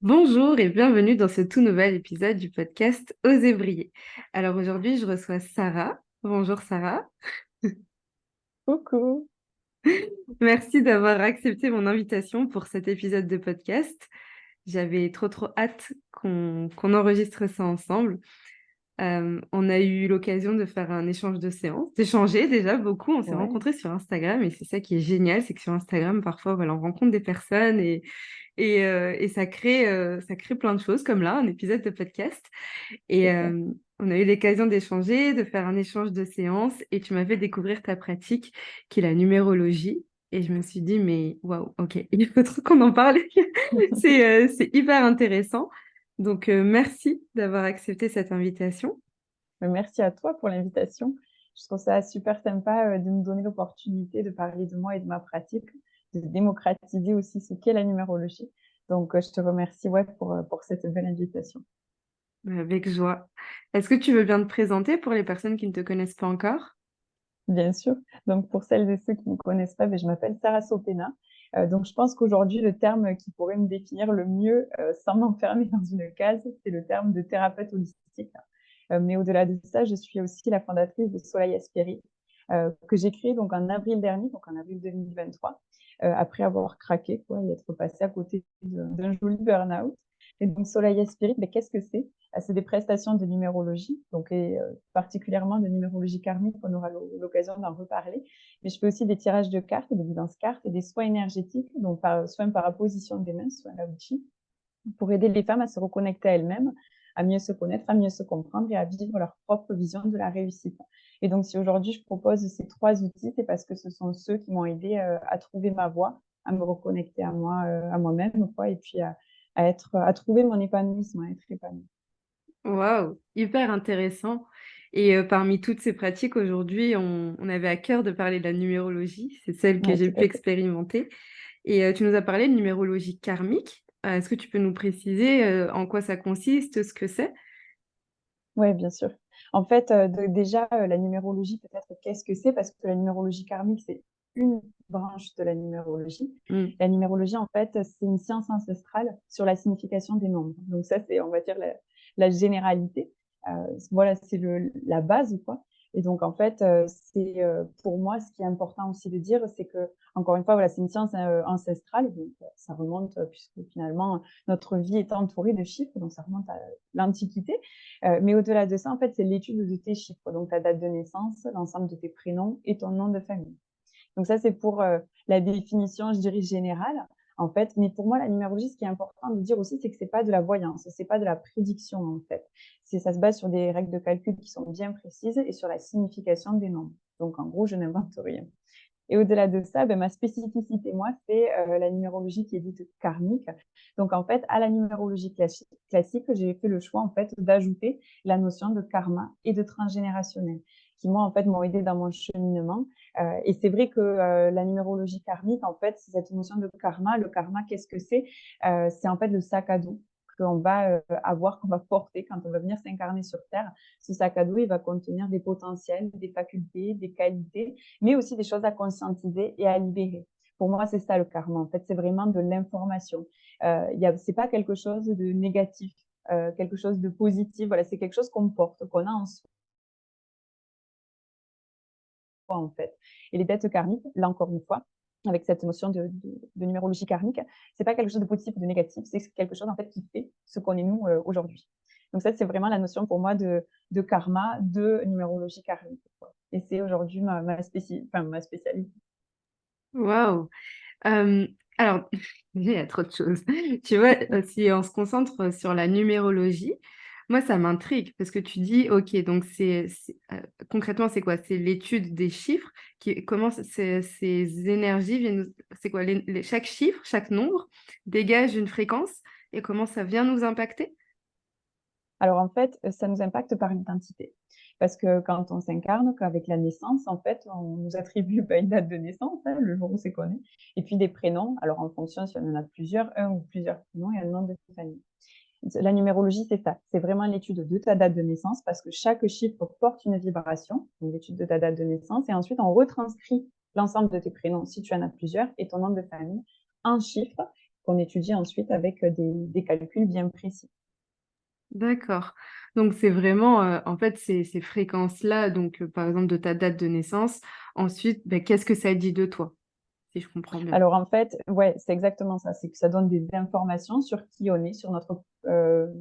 Bonjour et bienvenue dans ce tout nouvel épisode du podcast Osez briller. Alors aujourd'hui, je reçois Sarah. Bonjour Sarah. Coucou. Merci d'avoir accepté mon invitation pour cet épisode de podcast. J'avais trop hâte qu'on enregistre ça ensemble. On a eu l'occasion de faire un échange de séances, d'échanger déjà beaucoup. On s'est Ouais, rencontrés sur Instagram et c'est ça qui est génial, c'est que sur Instagram, parfois, voilà, on rencontre des personnes et ça crée plein de choses comme là, un épisode de podcast. Et c'est clair. on a eu l'occasion d'échanger, de faire un échange de séances et tu m'as fait découvrir ta pratique qui est la numérologie. Et je me suis dit, mais waouh, ok, il faut trop qu'on en parle. C'est hyper intéressant. Donc, merci d'avoir accepté cette invitation. Merci à toi pour l'invitation. Je trouve ça super sympa de me donner l'opportunité de parler de moi et de ma pratique, de démocratiser aussi ce qu'est la numérologie. Donc, je te remercie ouais, pour cette belle invitation. Avec joie. Est-ce que tu veux bien te présenter pour les personnes qui ne te connaissent pas encore? Bien sûr. Donc, pour celles et ceux qui ne me connaissent pas, ben, je m'appelle Sarah Sopena. Donc, je pense qu'aujourd'hui, le terme qui pourrait me définir le mieux, sans m'enfermer dans une case, c'est le terme de thérapeute holistique. Mais au-delà de ça, je suis aussi la fondatrice de Soleil Spirit, que j'ai créé donc en avril dernier, donc en avril 2023, après avoir craqué quoi, et être passée à côté d'un joli burn-out. Et donc, Soleil Spirit, ben, qu'est-ce que c'est? C'est des prestations de numérologie, donc et particulièrement de numérologie karmique, on aura l'occasion d'en reparler. Mais je fais aussi des tirages de cartes, des guidances cartes et des soins énergétiques, donc soins par apposition des mains, soins Laouchi, pour aider les femmes à se reconnecter à elles-mêmes, à mieux se connaître, à mieux se comprendre et à vivre leur propre vision de la réussite. Et donc, si aujourd'hui je propose ces trois outils, c'est parce que ce sont ceux qui m'ont aidé à trouver ma voie, à me reconnecter à moi, à moi-même, quoi, et puis à trouver mon épanouissement, à être épanouie. Waouh, hyper intéressant. Et parmi toutes ces pratiques, aujourd'hui, on avait à cœur de parler de la numérologie. C'est celle que Ouais, j'ai tout pu à fait. expérimenter. Et tu nous as parlé de numérologie karmique. Est-ce que tu peux nous préciser en quoi ça consiste, ce que c'est? Ouais, bien sûr. En fait, déjà, la numérologie, peut-être, qu'est-ce que c'est? Parce que la numérologie karmique, c'est une branche de la numérologie. Hmm. La numérologie, en fait, c'est une science ancestrale sur la signification des nombres. Donc ça, c'est, on va dire, la généralité. Voilà, c'est la base, quoi. Et donc, en fait, c'est pour moi, ce qui est important aussi de dire, c'est que, encore une fois, voilà, c'est une science ancestrale. Donc, ça remonte, puisque finalement, notre vie est entourée de chiffres, donc ça remonte à l'Antiquité. Mais au-delà de ça, en fait, c'est l'étude de tes chiffres, donc ta date de naissance, l'ensemble de tes prénoms et ton nom de famille. Donc ça, c'est pour la définition, je dirais, générale, en fait. Mais pour moi, la numérologie, ce qui est important de dire aussi, c'est que c'est pas de la voyance, c'est pas de la prédiction, en fait. Ça se base sur des règles de calcul qui sont bien précises et sur la signification des nombres. Donc, en gros, je n'invente rien. Et au-delà de ça, ben, ma spécificité, moi, c'est la numérologie qui est dite karmique. Donc, en fait, à la numérologie classique, j'ai fait le choix, en fait, d'ajouter la notion de karma et de transgénérationnel, qui, moi, en fait, m'ont aidé dans mon cheminement. Et c'est vrai que la numérologie karmique, en fait, c'est cette notion de karma. Le karma, qu'est-ce que c'est? C'est en fait le sac à dos qu'on va avoir, qu'on va porter quand on va venir s'incarner sur Terre. Ce sac à dos, il va contenir des potentiels, des facultés, des qualités, mais aussi des choses à conscientiser et à libérer. Pour moi, c'est ça le karma. En fait, c'est vraiment de l'information. C'est pas quelque chose de négatif, quelque chose de positif. Voilà, c'est quelque chose qu'on porte, qu'on a en soi, en fait. Et les dettes karmiques, là encore une fois, avec cette notion de numérologie karmique, c'est pas quelque chose de positif ou de négatif, c'est quelque chose en fait qui fait ce qu'on est nous aujourd'hui. Donc ça, c'est vraiment la notion pour moi de karma, de numérologie karmique, quoi. Et c'est aujourd'hui ma spécialité. Waouh. Euh, alors, il y a trop de choses. Tu vois, si on se concentre sur la numérologie, moi, ça m'intrigue parce que tu dis, OK, donc concrètement, c'est quoi? C'est l'étude des chiffres, comment ces énergies viennent, c'est quoi? Chaque chiffre, chaque nombre dégage une fréquence et comment ça vient nous impacter? Alors en fait, ça nous impacte par l'identité. Parce que quand on s'incarne, qu'avec la naissance, en fait, on nous attribue bah, une date de naissance, hein, le jour où c'est qu'on est, et puis des prénoms. Alors en fonction, si on en a plusieurs, un ou plusieurs prénoms et un nom de famille. La numérologie, c'est ça. C'est vraiment l'étude de ta date de naissance parce que chaque chiffre porte une vibration, donc l'étude de ta date de naissance, et ensuite on retranscrit l'ensemble de tes prénoms, si tu en as plusieurs, et ton nom de famille en chiffres qu'on étudie ensuite avec des calculs bien précis. D'accord. Donc, c'est vraiment, en fait, ces fréquences-là, donc, par exemple, de ta date de naissance. Ensuite, ben, qu'est-ce que ça dit de toi, si je comprends bien? Alors en fait, ouais, c'est exactement ça. C'est que ça donne des informations sur qui on est, sur notre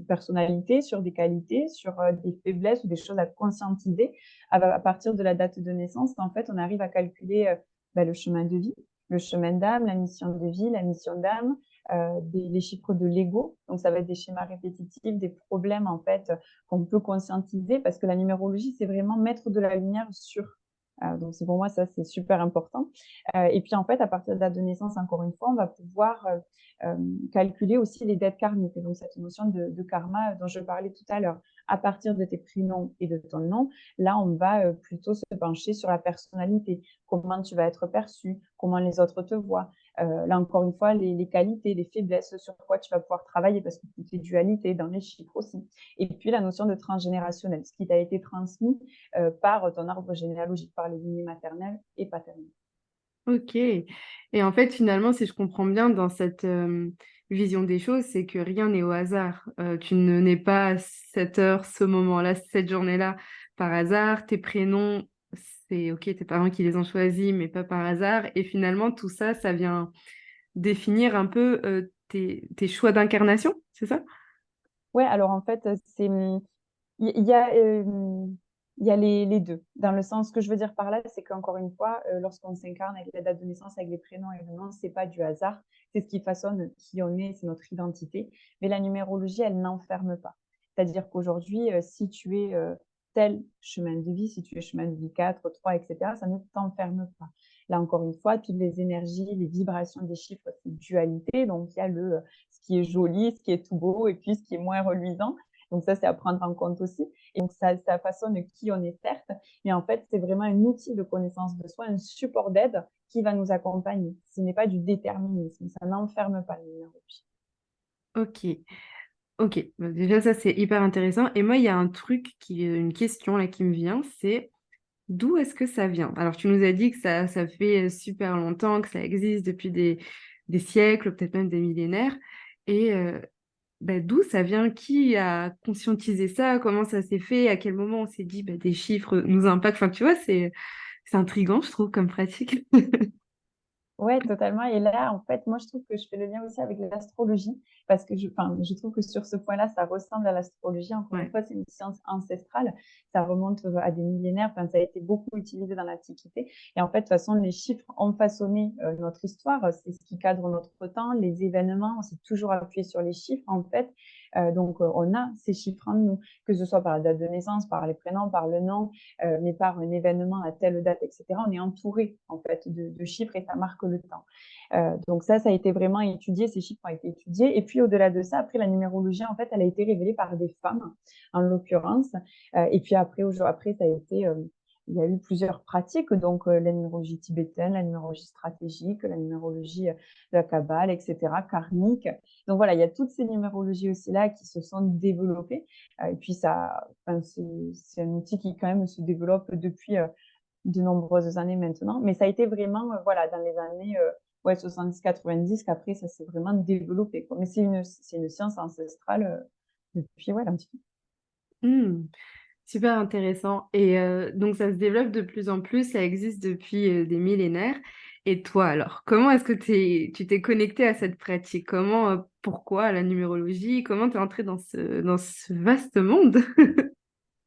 personnalité, sur des qualités, sur des faiblesses ou des choses à conscientiser. À partir de la date de naissance, en fait, on arrive à calculer le chemin de vie, le chemin d'âme, la mission de vie, la mission d'âme, les chiffres de l'ego. Donc ça va être des schémas répétitifs, des problèmes en fait qu'on peut conscientiser parce que la numérologie, c'est vraiment mettre de la lumière sur. Donc c'est pour moi ça c'est super important. Et puis en fait, à partir de la date de naissance, encore une fois, on va pouvoir calculer aussi les dettes karmiques. Et donc cette notion de karma dont je parlais tout à l'heure, à partir de tes prénoms et de ton nom, là on va plutôt se pencher sur la personnalité, comment tu vas être perçu, comment les autres te voient. Là encore une fois, les qualités, les faiblesses, sur quoi tu vas pouvoir travailler parce que toutes les dualités dans les chiffres aussi. Et puis la notion de transgénérationnel, ce qui t'a été transmis par ton arbre généalogique, par les lignées maternelles et paternelles. Ok. Et en fait, finalement, si je comprends bien, dans cette vision des choses, c'est que rien n'est au hasard. Tu ne nais pas à cette heure, ce moment-là, cette journée-là par hasard. Tes prénoms, c'est ok, tes parents qui les ont choisis, mais pas par hasard. Et finalement, tout ça, ça vient définir un peu tes choix d'incarnation, c'est ça? Ouais, alors en fait, c'est il y a, il y a les 2. Dans le sens, ce que je veux dire par là, c'est qu'encore une fois, lorsqu'on s'incarne avec la date de naissance, avec les prénoms et le nom, c'est pas du hasard. C'est ce qui façonne qui on est, c'est notre identité. Mais la numérologie, elle n'enferme pas. C'est-à-dire qu'aujourd'hui, si tu es, tel chemin de vie, si tu es chemin de vie 4, 3, et cetera, ça ne t'enferme pas. Là, encore une fois, toutes les énergies, les vibrations des chiffres, c'est une dualité. Donc, il y a ce qui est joli, ce qui est tout beau et puis ce qui est moins reluisant. Donc ça, c'est à prendre en compte aussi. Et donc ça façonne qui on est, certes, mais en fait, c'est vraiment un outil de connaissance de soi, un support d'aide qui va nous accompagner. Ce n'est pas du déterminisme, ça n'enferme pas les numérologie. Ok. Ok. Bah, déjà, ça, c'est hyper intéressant. Et moi, il y a un truc, une question là qui me vient, c'est d'où est-ce que ça vient? Alors, tu nous as dit que ça fait super longtemps, que ça existe depuis des siècles, peut-être même des millénaires. Et bah, d'où ça vient? Qui a conscientisé ça? Comment ça s'est fait? À quel moment on s'est dit bah, des chiffres nous impactent? Enfin, tu vois, c'est intriguant, je trouve, comme pratique. Ouais, totalement. Et là, en fait, moi, je trouve que je fais le lien aussi avec l'astrologie parce que je trouve que sur ce point-là, ça ressemble à l'astrologie. Encore une Ouais. fois, c'est une science ancestrale. Ça remonte à des millénaires. Enfin, ça a été beaucoup utilisé dans l'Antiquité. Et en fait, de toute façon, les chiffres ont façonné notre histoire. C'est ce qui cadre notre temps. Les événements, on s'est toujours appuyé sur les chiffres, en fait. Donc, on a ces chiffres en nous, que ce soit par la date de naissance, par les prénoms, par le nom, mais par un événement à telle date, etc. On est entouré en fait de chiffres et ça marque le temps. Donc ça a été vraiment étudié, ces chiffres ont été étudiés. Et puis au-delà de ça, après la numérologie, en fait, elle a été révélée par des femmes, en l'occurrence. Et puis après, ça a été il y a eu plusieurs pratiques, donc la numérologie tibétaine, la numérologie stratégique, la numérologie de la Kabbale, etc., karmique. Donc voilà, il y a toutes ces numérologies aussi là qui se sont développées. Et puis c'est un outil qui quand même se développe depuis de nombreuses années maintenant. Mais ça a été vraiment, voilà, dans les années 70-90 qu'après ça s'est vraiment développé, quoi. Mais c'est une science ancestrale depuis, ouais, un petit peu. Hmm. Super intéressant. Et donc, ça se développe de plus en plus, ça existe depuis des millénaires. Et toi, alors, comment est-ce que tu t'es connecté à cette pratique? Comment, pourquoi la numérologie? Comment tu es entré dans ce vaste monde?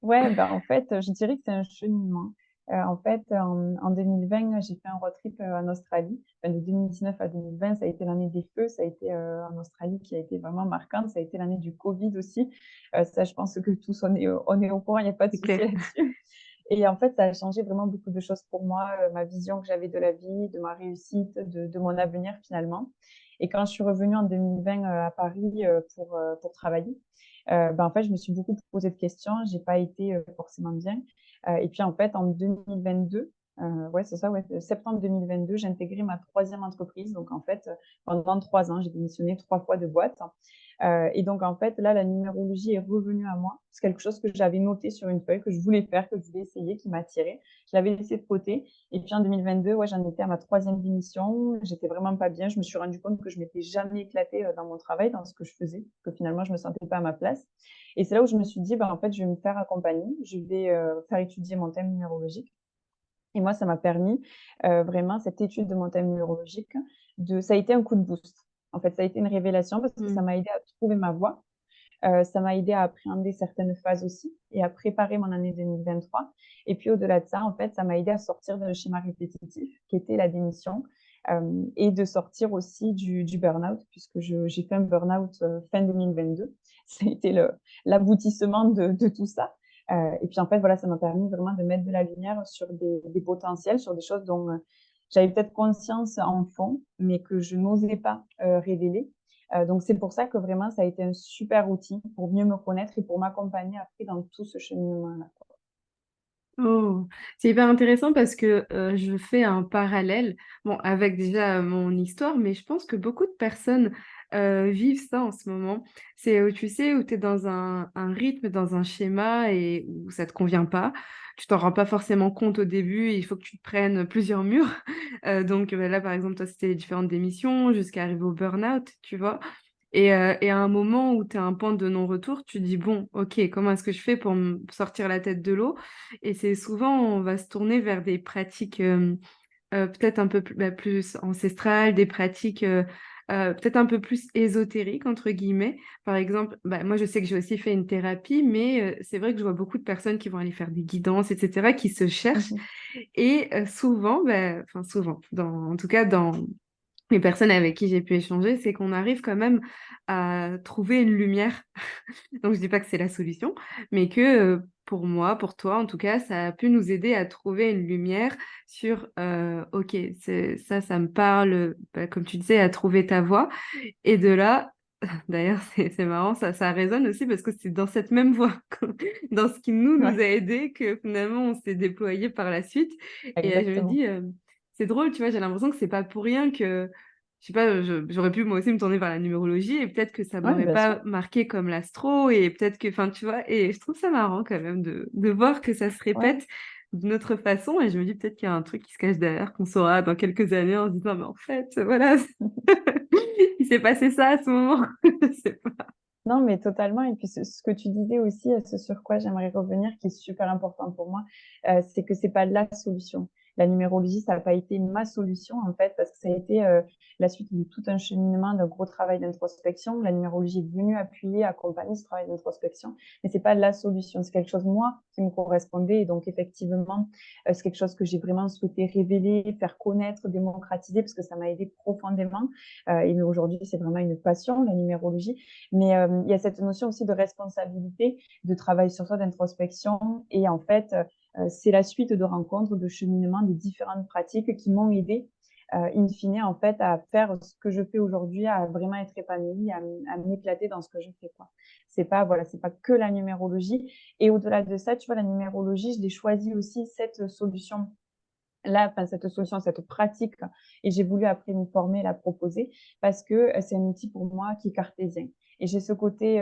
Ouais, ben, en fait, je dirais que c'est un cheminement. En fait, en 2020, j'ai fait un road trip en Australie. Enfin, de 2019 à 2020, ça a été l'année des feux. Ça a été en Australie qui a été vraiment marquante. Ça a été l'année du Covid aussi. Ça, je pense que tous, on est au courant, il n'y a pas de C'est souci clair. là-dessus. Et en fait, ça a changé vraiment beaucoup de choses pour moi, ma vision que j'avais de la vie, de ma réussite, de mon avenir finalement. Et quand je suis revenue en 2020 à Paris pour travailler, en fait, je me suis beaucoup posé de questions. J'ai pas été forcément bien. Et puis, en fait, en 2022, ouais, c'est ça, ouais, septembre 2022, j'ai intégré ma troisième entreprise. Donc, en fait, pendant 3 ans, j'ai démissionné 3 fois de boîte. Et donc, en fait, là, la numérologie est revenue à moi. C'est quelque chose que j'avais noté sur une feuille, que je voulais faire, que je voulais essayer, qui m'attirait. Je l'avais laissé de côté. Et puis, en 2022, ouais, j'en étais à ma 3e démission. J'étais vraiment pas bien. Je me suis rendu compte que je m'étais jamais éclatée dans mon travail, dans ce que je faisais, que finalement, je me sentais pas à ma place. Et c'est là où je me suis dit, en fait, je vais me faire accompagner. Je vais faire étudier mon thème numérologique. Et moi, ça m'a permis vraiment cette étude de mon thème numérologique, ça a été un coup de boost. En fait, ça a été une révélation parce que ça Mm. m'a aidé à trouver ma voie. Ça m'a aidé à appréhender certaines phases aussi et à préparer mon année 2023. Et puis au-delà de ça, en fait, ça m'a aidé à sortir d'un schéma répétitif qui était la démission et de sortir aussi du burn-out puisque j'ai fait un burn-out fin 2022. Ça a été l'aboutissement de tout ça. Et puis en fait, voilà, ça m'a permis vraiment de mettre de la lumière sur des potentiels, sur des choses dont j'avais peut-être conscience en fond, mais que je n'osais pas révéler. Donc c'est pour ça que vraiment ça a été un super outil pour mieux me connaître et pour m'accompagner après dans tout ce cheminement-là. Oh, c'est hyper intéressant parce que je fais un parallèle, bon, avec déjà mon histoire, mais je pense que beaucoup de personnes vivent ça en ce moment. C'est, tu sais, où tu es dans un rythme, dans un schéma et où ça te convient pas. Tu t'en rends pas forcément compte au début, il faut que tu te prennes plusieurs murs. Donc là, par exemple, toi, c'était les différentes démissions jusqu'à arriver au burn-out, tu vois. Et à un moment où tu es à un point de non-retour, tu te dis, bon, ok, comment est-ce que je fais pour me sortir la tête de l'eau? Et c'est souvent, on va se tourner vers des pratiques peut-être un peu plus ancestrales, des pratiques peut-être un peu plus ésotériques, entre guillemets. Par exemple, moi, je sais que j'ai aussi fait une thérapie, mais c'est vrai que je vois beaucoup de personnes qui vont aller faire des guidances, etc., qui se cherchent. Mhm. Et souvent, enfin souvent, en tout cas dans les personnes avec qui j'ai pu échanger, c'est qu'on arrive quand même à trouver une lumière. Donc, je dis pas que c'est la solution, mais que pour moi, pour toi, en tout cas, ça a pu nous aider à trouver une lumière sur, OK, ça me parle, comme tu disais, à trouver ta voix. Et de là, d'ailleurs, c'est marrant, ça résonne aussi parce que c'est dans cette même voie, dans ce qui nous a Ouais, aidés, que finalement, on s'est déployé par la suite. Et je me exactement. dis, c'est drôle, tu vois, j'ai l'impression que c'est pas pour rien que, je sais pas, j'aurais pu moi aussi me tourner vers la numérologie et peut-être que ça Ouais, m'aurait bien sûr. pas marqué comme l'astro et peut-être que, enfin, tu vois, et je trouve ça marrant quand même de voir que ça se Ouais, répète d'une autre façon et je me dis peut-être qu'il y a un truc qui se cache derrière qu'on saura dans quelques années en se disant, mais en fait, voilà, il s'est passé ça à ce moment. Je sais pas. non, mais totalement. Et puis, ce que tu disais aussi, ce sur quoi j'aimerais revenir, qui est super important pour moi, c'est que c'est pas la solution. La numérologie, ça n'a pas été ma solution, en fait, parce que ça a été la suite de tout un cheminement, d'un gros travail d'introspection. La numérologie est venue appuyer, accompagner ce travail d'introspection, mais c'est pas la solution. C'est quelque chose, moi, qui me correspondait. Et donc, effectivement, c'est quelque chose que j'ai vraiment souhaité révéler, faire connaître, démocratiser, parce que ça m'a aidé profondément. Et aujourd'hui, c'est vraiment une passion, la numérologie. Mais il y a cette notion aussi de responsabilité, de travail sur soi, d'introspection. Et en fait, c'est la suite de rencontres, de cheminements, de différentes pratiques qui m'ont aidé, in fine, en fait, à faire ce que je fais aujourd'hui, à vraiment être épanouie, à m'éclater dans ce que je fais, quoi. C'est pas, voilà, c'est pas que la numérologie. Et au-delà de ça, tu vois, la numérologie, je l'ai choisi aussi cette solution là, enfin, cette solution, cette pratique, et j'ai voulu après me former, la proposer, parce que c'est un outil pour moi qui est cartésien. Et j'ai ce côté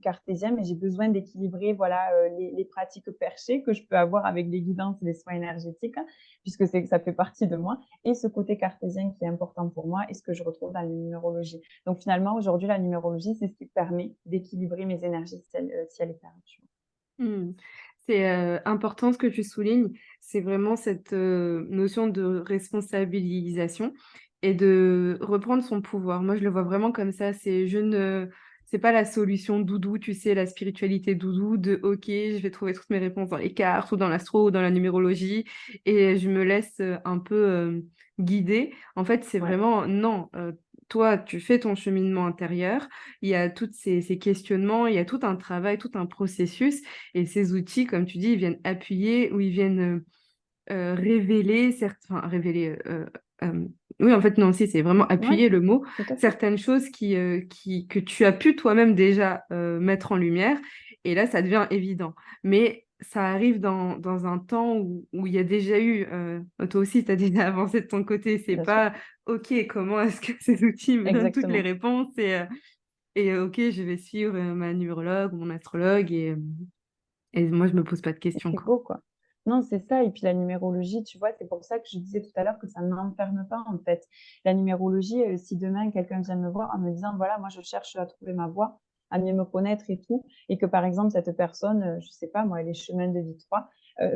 cartésien, mais j'ai besoin d'équilibrer voilà, les pratiques perchées que je peux avoir avec les guidances et les soins énergétiques, hein, puisque ça fait partie de moi, et ce côté cartésien qui est important pour moi et ce que je retrouve dans la numérologie. Donc finalement, aujourd'hui, la numérologie, c'est ce qui permet d'équilibrer mes énergies ciel et terre. Hmm. C'est important ce que tu soulignes. C'est vraiment cette notion de responsabilisation et de reprendre son pouvoir. Moi, je le vois vraiment comme ça. C'est pas la solution doudou, tu sais, la spiritualité doudou de OK, je vais trouver toutes mes réponses dans les cartes ou dans l'astro ou dans la numérologie et je me laisse un peu guider. En fait, c'est Ouais, vraiment non. Toi, tu fais ton cheminement intérieur. Il y a tous ces questionnements, il y a tout un travail, tout un processus. Et ces outils, comme tu dis, ils viennent appuyer ou ils viennent révéler, enfin, révéler, oui, en fait, non, si, c'est vraiment ouais, appuyer le mot, tout à fait. certaines choses que tu as pu toi-même déjà mettre en lumière, et là, ça devient évident. Mais ça arrive dans un temps où il y a déjà eu, toi aussi, tu as déjà avancé de ton côté, c'est Bien sûr. pas, OK, comment est-ce que ces outils me donnent toutes les Exactement. réponses et ok, je vais suivre ma numérologue ou mon astrologue et moi, je me pose pas de questions, C'est quoi. beau, quoi. Non, c'est ça. Et puis la numérologie, tu vois, c'est pour ça que je disais tout à l'heure que ça n'enferme pas, en fait. La numérologie, si demain quelqu'un vient me voir en me disant, voilà, moi je cherche à trouver ma voie, à mieux me connaître et tout, et que par exemple cette personne, je sais pas moi, elle est chemin de vie 3,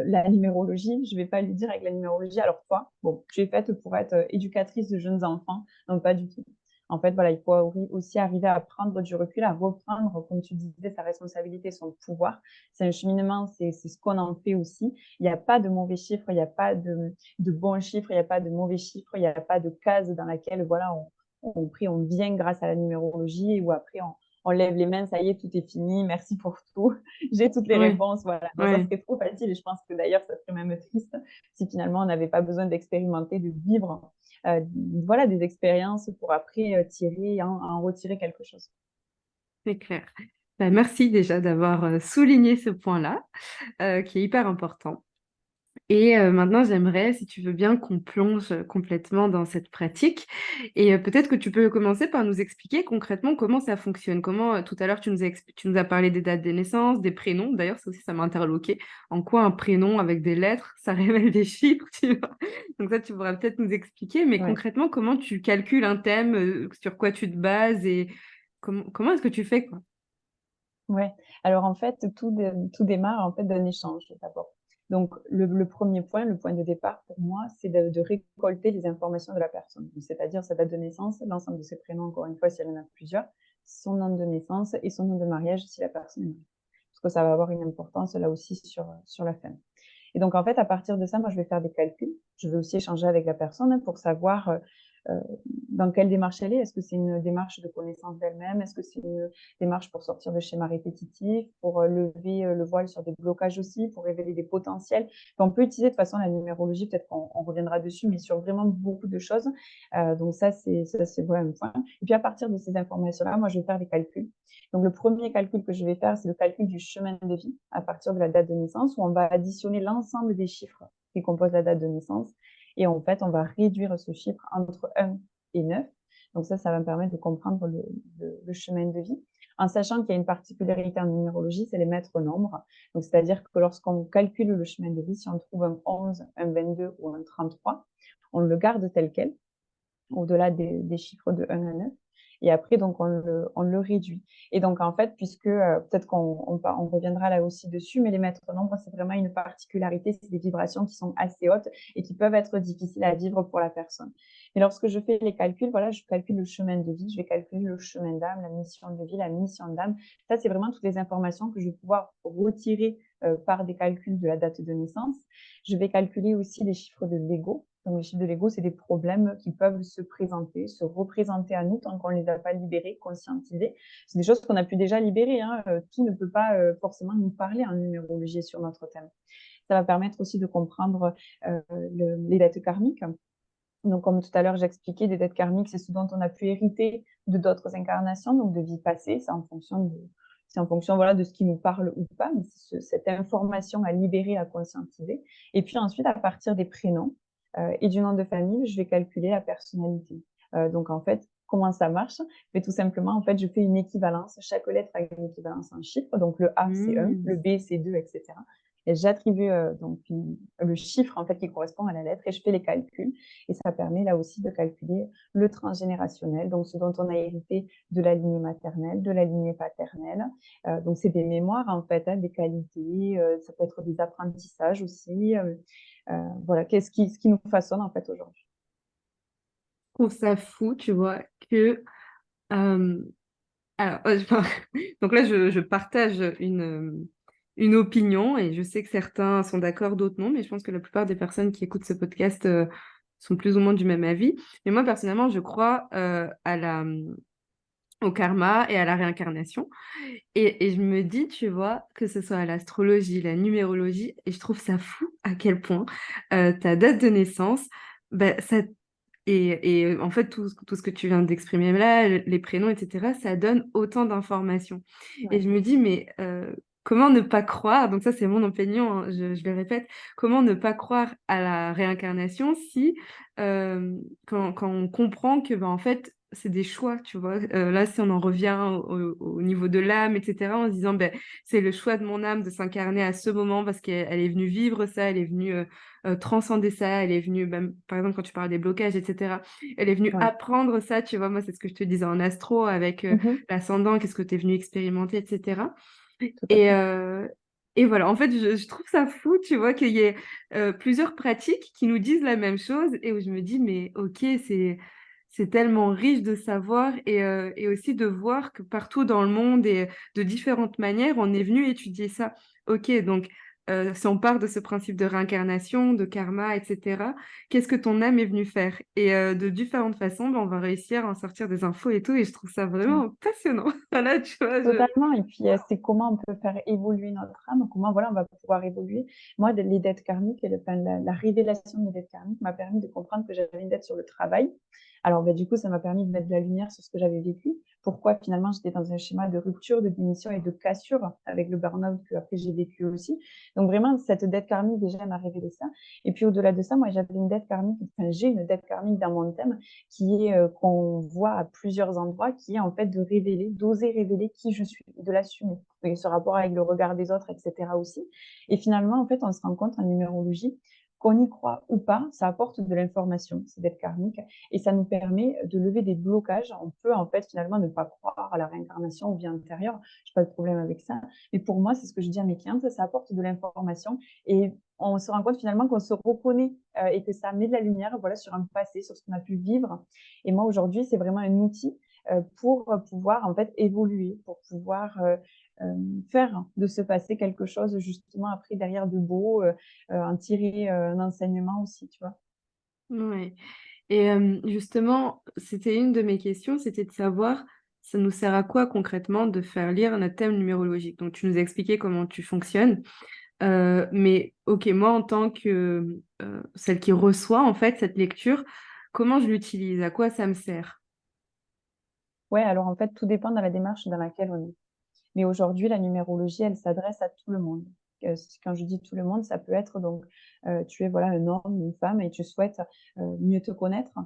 la numérologie, je vais pas lui dire avec la numérologie, alors toi, bon, tu es faite pour être éducatrice de jeunes enfants, donc pas du tout. En fait, voilà, il faut aussi arriver à prendre du recul, à reprendre, comme tu disais, sa responsabilité, son pouvoir. C'est un cheminement, c'est ce qu'on en fait aussi. Il n'y a pas de mauvais chiffres, il n'y a pas de bons chiffres, il n'y a pas de mauvais chiffres, il n'y a pas de case dans laquelle voilà, on vient grâce à la numérologie ou après on lève les mains, ça y est, tout est fini, merci pour tout, j'ai toutes les Oui, réponses, voilà. Non, ça oui. serait trop facile et je pense que d'ailleurs, ça serait même triste si finalement on n'avait pas besoin d'expérimenter, de vivre euh, voilà, des expériences pour après tirer, en retirer quelque chose. C'est clair. Bah, merci déjà d'avoir souligné ce point-là, qui est hyper important. Et maintenant, j'aimerais, si tu veux bien, qu'on plonge complètement dans cette pratique. Et peut-être que tu peux commencer par nous expliquer concrètement comment ça fonctionne. Comment, tout à l'heure, tu nous as parlé des dates de naissance, des prénoms. D'ailleurs, ça aussi, ça m'a interloqué. En quoi un prénom avec des lettres, ça révèle des chiffres, tu vois? Donc ça, tu pourras peut-être nous expliquer. Mais Ouais. concrètement, comment tu calcules un thème, sur quoi tu te bases et comment est-ce que tu fais, quoi? Ouais. Alors en fait, tout démarre en fait d'un échange d'abord. Donc le 1er point, le point de départ pour moi, c'est de récolter les informations de la personne. Donc, c'est-à-dire sa date de naissance, l'ensemble de ses prénoms, encore une fois, si elle en a plusieurs, son nom de naissance et son nom de mariage si la personne est mariée. Parce que ça va avoir une importance là aussi sur la fin. Et donc, en fait, à partir de ça, moi, je vais faire des calculs. Je vais aussi échanger avec la personne pour savoir euh, dans quelle démarche elle est. Est-ce que c'est une démarche de connaissance d'elle-même? Est-ce que c'est une démarche pour sortir de schémas répétitifs, pour lever le voile sur des blocages aussi, pour révéler des potentiels? Enfin, on peut utiliser de toute façon la numérologie, peut-être qu'on reviendra dessus, mais sur vraiment beaucoup de choses. Donc ça, c'est voilà un point. Et puis à partir de ces informations-là, moi, je vais faire des calculs. Donc, le premier calcul que je vais faire, c'est le calcul du chemin de vie à partir de la date de naissance, où on va additionner l'ensemble des chiffres qui composent la date de naissance. Et en fait, on va réduire ce chiffre entre 1 et 9. Donc ça va me permettre de comprendre le chemin de vie. En sachant qu'il y a une particularité en numérologie, c'est les maîtres nombres. Donc, c'est-à-dire que lorsqu'on calcule le chemin de vie, si on trouve un 11, un 22 ou un 33, on le garde tel quel, au-delà des chiffres de 1 à 9. Et après, donc, on le réduit. Et donc, en fait, puisque peut-être qu'on reviendra là aussi dessus, mais les maîtres nombres, c'est vraiment une particularité, c'est des vibrations qui sont assez hautes et qui peuvent être difficiles à vivre pour la personne. Et lorsque je fais les calculs, voilà, je calcule le chemin de vie, je vais calculer le chemin d'âme, la mission de vie, la mission d'âme. Ça, c'est vraiment toutes les informations que je vais pouvoir retirer par des calculs de la date de naissance. Je vais calculer aussi les chiffres de l'ego. Donc, les chiffres de l'ego, c'est des problèmes qui peuvent se présenter, se représenter à nous tant qu'on ne les a pas libérés, conscientisés. C'est des choses qu'on a pu déjà libérer. Hein. Tout ne peut pas forcément nous parler en numérologie sur notre thème. Ça va permettre aussi de comprendre les dettes karmiques. Donc, comme tout à l'heure, j'expliquais, des dettes karmiques, c'est ce dont on a pu hériter de d'autres incarnations, donc de vies passées. C'est en fonction voilà, de ce qui nous parle ou pas, mais c'est cette information à libérer, à conscientiser. Et puis ensuite, à partir des prénoms et du nom de famille, je vais calculer la personnalité. Donc, en fait, comment ça marche? Mais tout simplement, en fait, je fais une équivalence. Chaque lettre a une équivalence en chiffres. Donc, le A, c'est 1, Mmh. le B, c'est 2, etc. Et j'attribue donc le chiffre en fait qui correspond à la lettre et je fais les calculs. Et ça permet là aussi de calculer le transgénérationnel, donc ce dont on a hérité de la lignée maternelle, de la lignée paternelle. Donc c'est des mémoires en fait, hein, des qualités, ça peut être des apprentissages aussi. Voilà, ce qui nous façonne en fait aujourd'hui. Je trouve ça fou, tu vois, que euh, alors, enfin, donc là, je partage une opinion et je sais que certains sont d'accord, d'autres non, mais je pense que la plupart des personnes qui écoutent ce podcast sont plus ou moins du même avis. Mais moi, personnellement, je crois au karma et à la réincarnation. Et je me dis, tu vois, que ce soit l'astrologie, la numérologie, et je trouve ça fou à quel point ta date de naissance, bah, et en fait, tout ce que tu viens d'exprimer là, les prénoms, etc., ça donne autant d'informations. Et Ouais. je me dis, mais comment ne pas croire, donc ça c'est mon opinion, hein, je le répète, comment ne pas croire à la réincarnation si, quand on comprend que, ben, en fait, c'est des choix, tu vois. Là, si on en revient au niveau de l'âme, etc., en se disant, ben, c'est le choix de mon âme de s'incarner à ce moment parce qu'elle est venue vivre ça, elle est venue transcender ça, elle est venue, ben, par exemple, quand tu parles des blocages, etc., elle est venue Ouais. apprendre ça, tu vois. Moi, c'est ce que je te disais en astro avec Mhm. l'ascendant, qu'est-ce que tu es venu expérimenter, etc. Tout à Et, fait. euh, et voilà, en fait, je trouve ça fou, tu vois, qu'il y ait plusieurs pratiques qui nous disent la même chose et où je me dis, mais ok, c'est tellement riche de savoir et aussi de voir que partout dans le monde et de différentes manières, on est venu étudier ça. Ok, donc si on part de ce principe de réincarnation, de karma, etc., qu'est-ce que ton âme est venue faire? Et de différentes façons, ben, on va réussir à en sortir des infos et tout, et je trouve ça Ouais. vraiment passionnant. Voilà, tu vois, Totalement. Et puis, c'est comment on peut faire évoluer notre âme, comment voilà, on va pouvoir évoluer. Moi, les dettes karmiques, enfin, la révélation des dettes karmiques m'a permis de comprendre que j'avais une dette sur le travail. Alors, du coup, ça m'a permis de mettre de la lumière sur ce que j'avais vécu. Pourquoi finalement j'étais dans un schéma de rupture, de démission et de cassure avec le burn-out que après j'ai vécu aussi. Donc vraiment, cette dette karmique déjà m'a révélé ça. Et puis au-delà de ça, moi j'avais une dette karmique, enfin j'ai une dette karmique dans mon thème qui est qu'on voit à plusieurs endroits, qui est en fait de révéler, d'oser révéler qui je suis, de l'assumer. Et ce rapport avec le regard des autres, etc. aussi. Et finalement, en fait, on se rend compte en numérologie qu'on y croit ou pas, ça apporte de l'information, c'est d'être karmique, et ça nous permet de lever des blocages. On peut en fait finalement ne pas croire à la réincarnation ou vie antérieure, je n'ai pas de problème avec ça. Mais pour moi, c'est ce que je dis à mes clientes, ça apporte de l'information et on se rend compte finalement qu'on se reconnaît et que ça met de la lumière voilà, sur un passé, sur ce qu'on a pu vivre. Et moi, aujourd'hui, c'est vraiment un outil pour pouvoir en fait évoluer, pour pouvoir faire de ce passé quelque chose justement après derrière de beau, en tirer un enseignement aussi, tu vois. Ouais. Et justement, c'était une de mes questions, c'était de savoir, ça nous sert à quoi concrètement de faire lire notre thème numérologique? Donc, tu nous as expliqué comment tu fonctionnes, mais ok, moi, en tant que celle qui reçoit en fait cette lecture, comment je l'utilise? À quoi ça me sert? Ouais, alors en fait, tout dépend de la démarche dans laquelle on est. Mais aujourd'hui, la numérologie, elle s'adresse à tout le monde. Quand je dis tout le monde, ça peut être donc, tu es voilà un homme, une femme et tu souhaites mieux te connaître,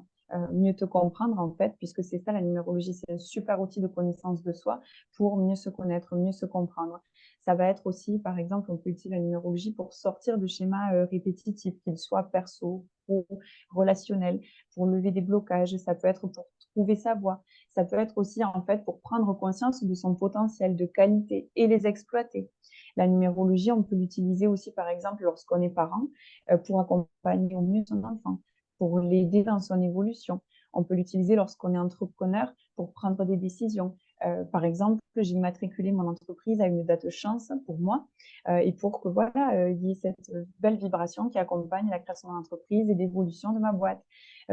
mieux te comprendre en fait, puisque c'est ça la numérologie, c'est un super outil de connaissance de soi pour mieux se connaître, mieux se comprendre. Ça va être aussi, par exemple, on peut utiliser la numérologie pour sortir de schémas répétitifs, qu'ils soient perso, pro, relationnels, pour lever des blocages. Ça peut être pour trouver sa voie. Ça peut être aussi en fait pour prendre conscience de son potentiel de qualité et les exploiter. La numérologie, on peut l'utiliser aussi par exemple lorsqu'on est parent pour accompagner au mieux son enfant, pour l'aider dans son évolution. On peut l'utiliser lorsqu'on est entrepreneur pour prendre des décisions. Par exemple, j'ai immatriculé mon entreprise à une date chance pour moi et pour que voilà, il y ait cette belle vibration qui accompagne la création de l'entreprise et l'évolution de ma boîte.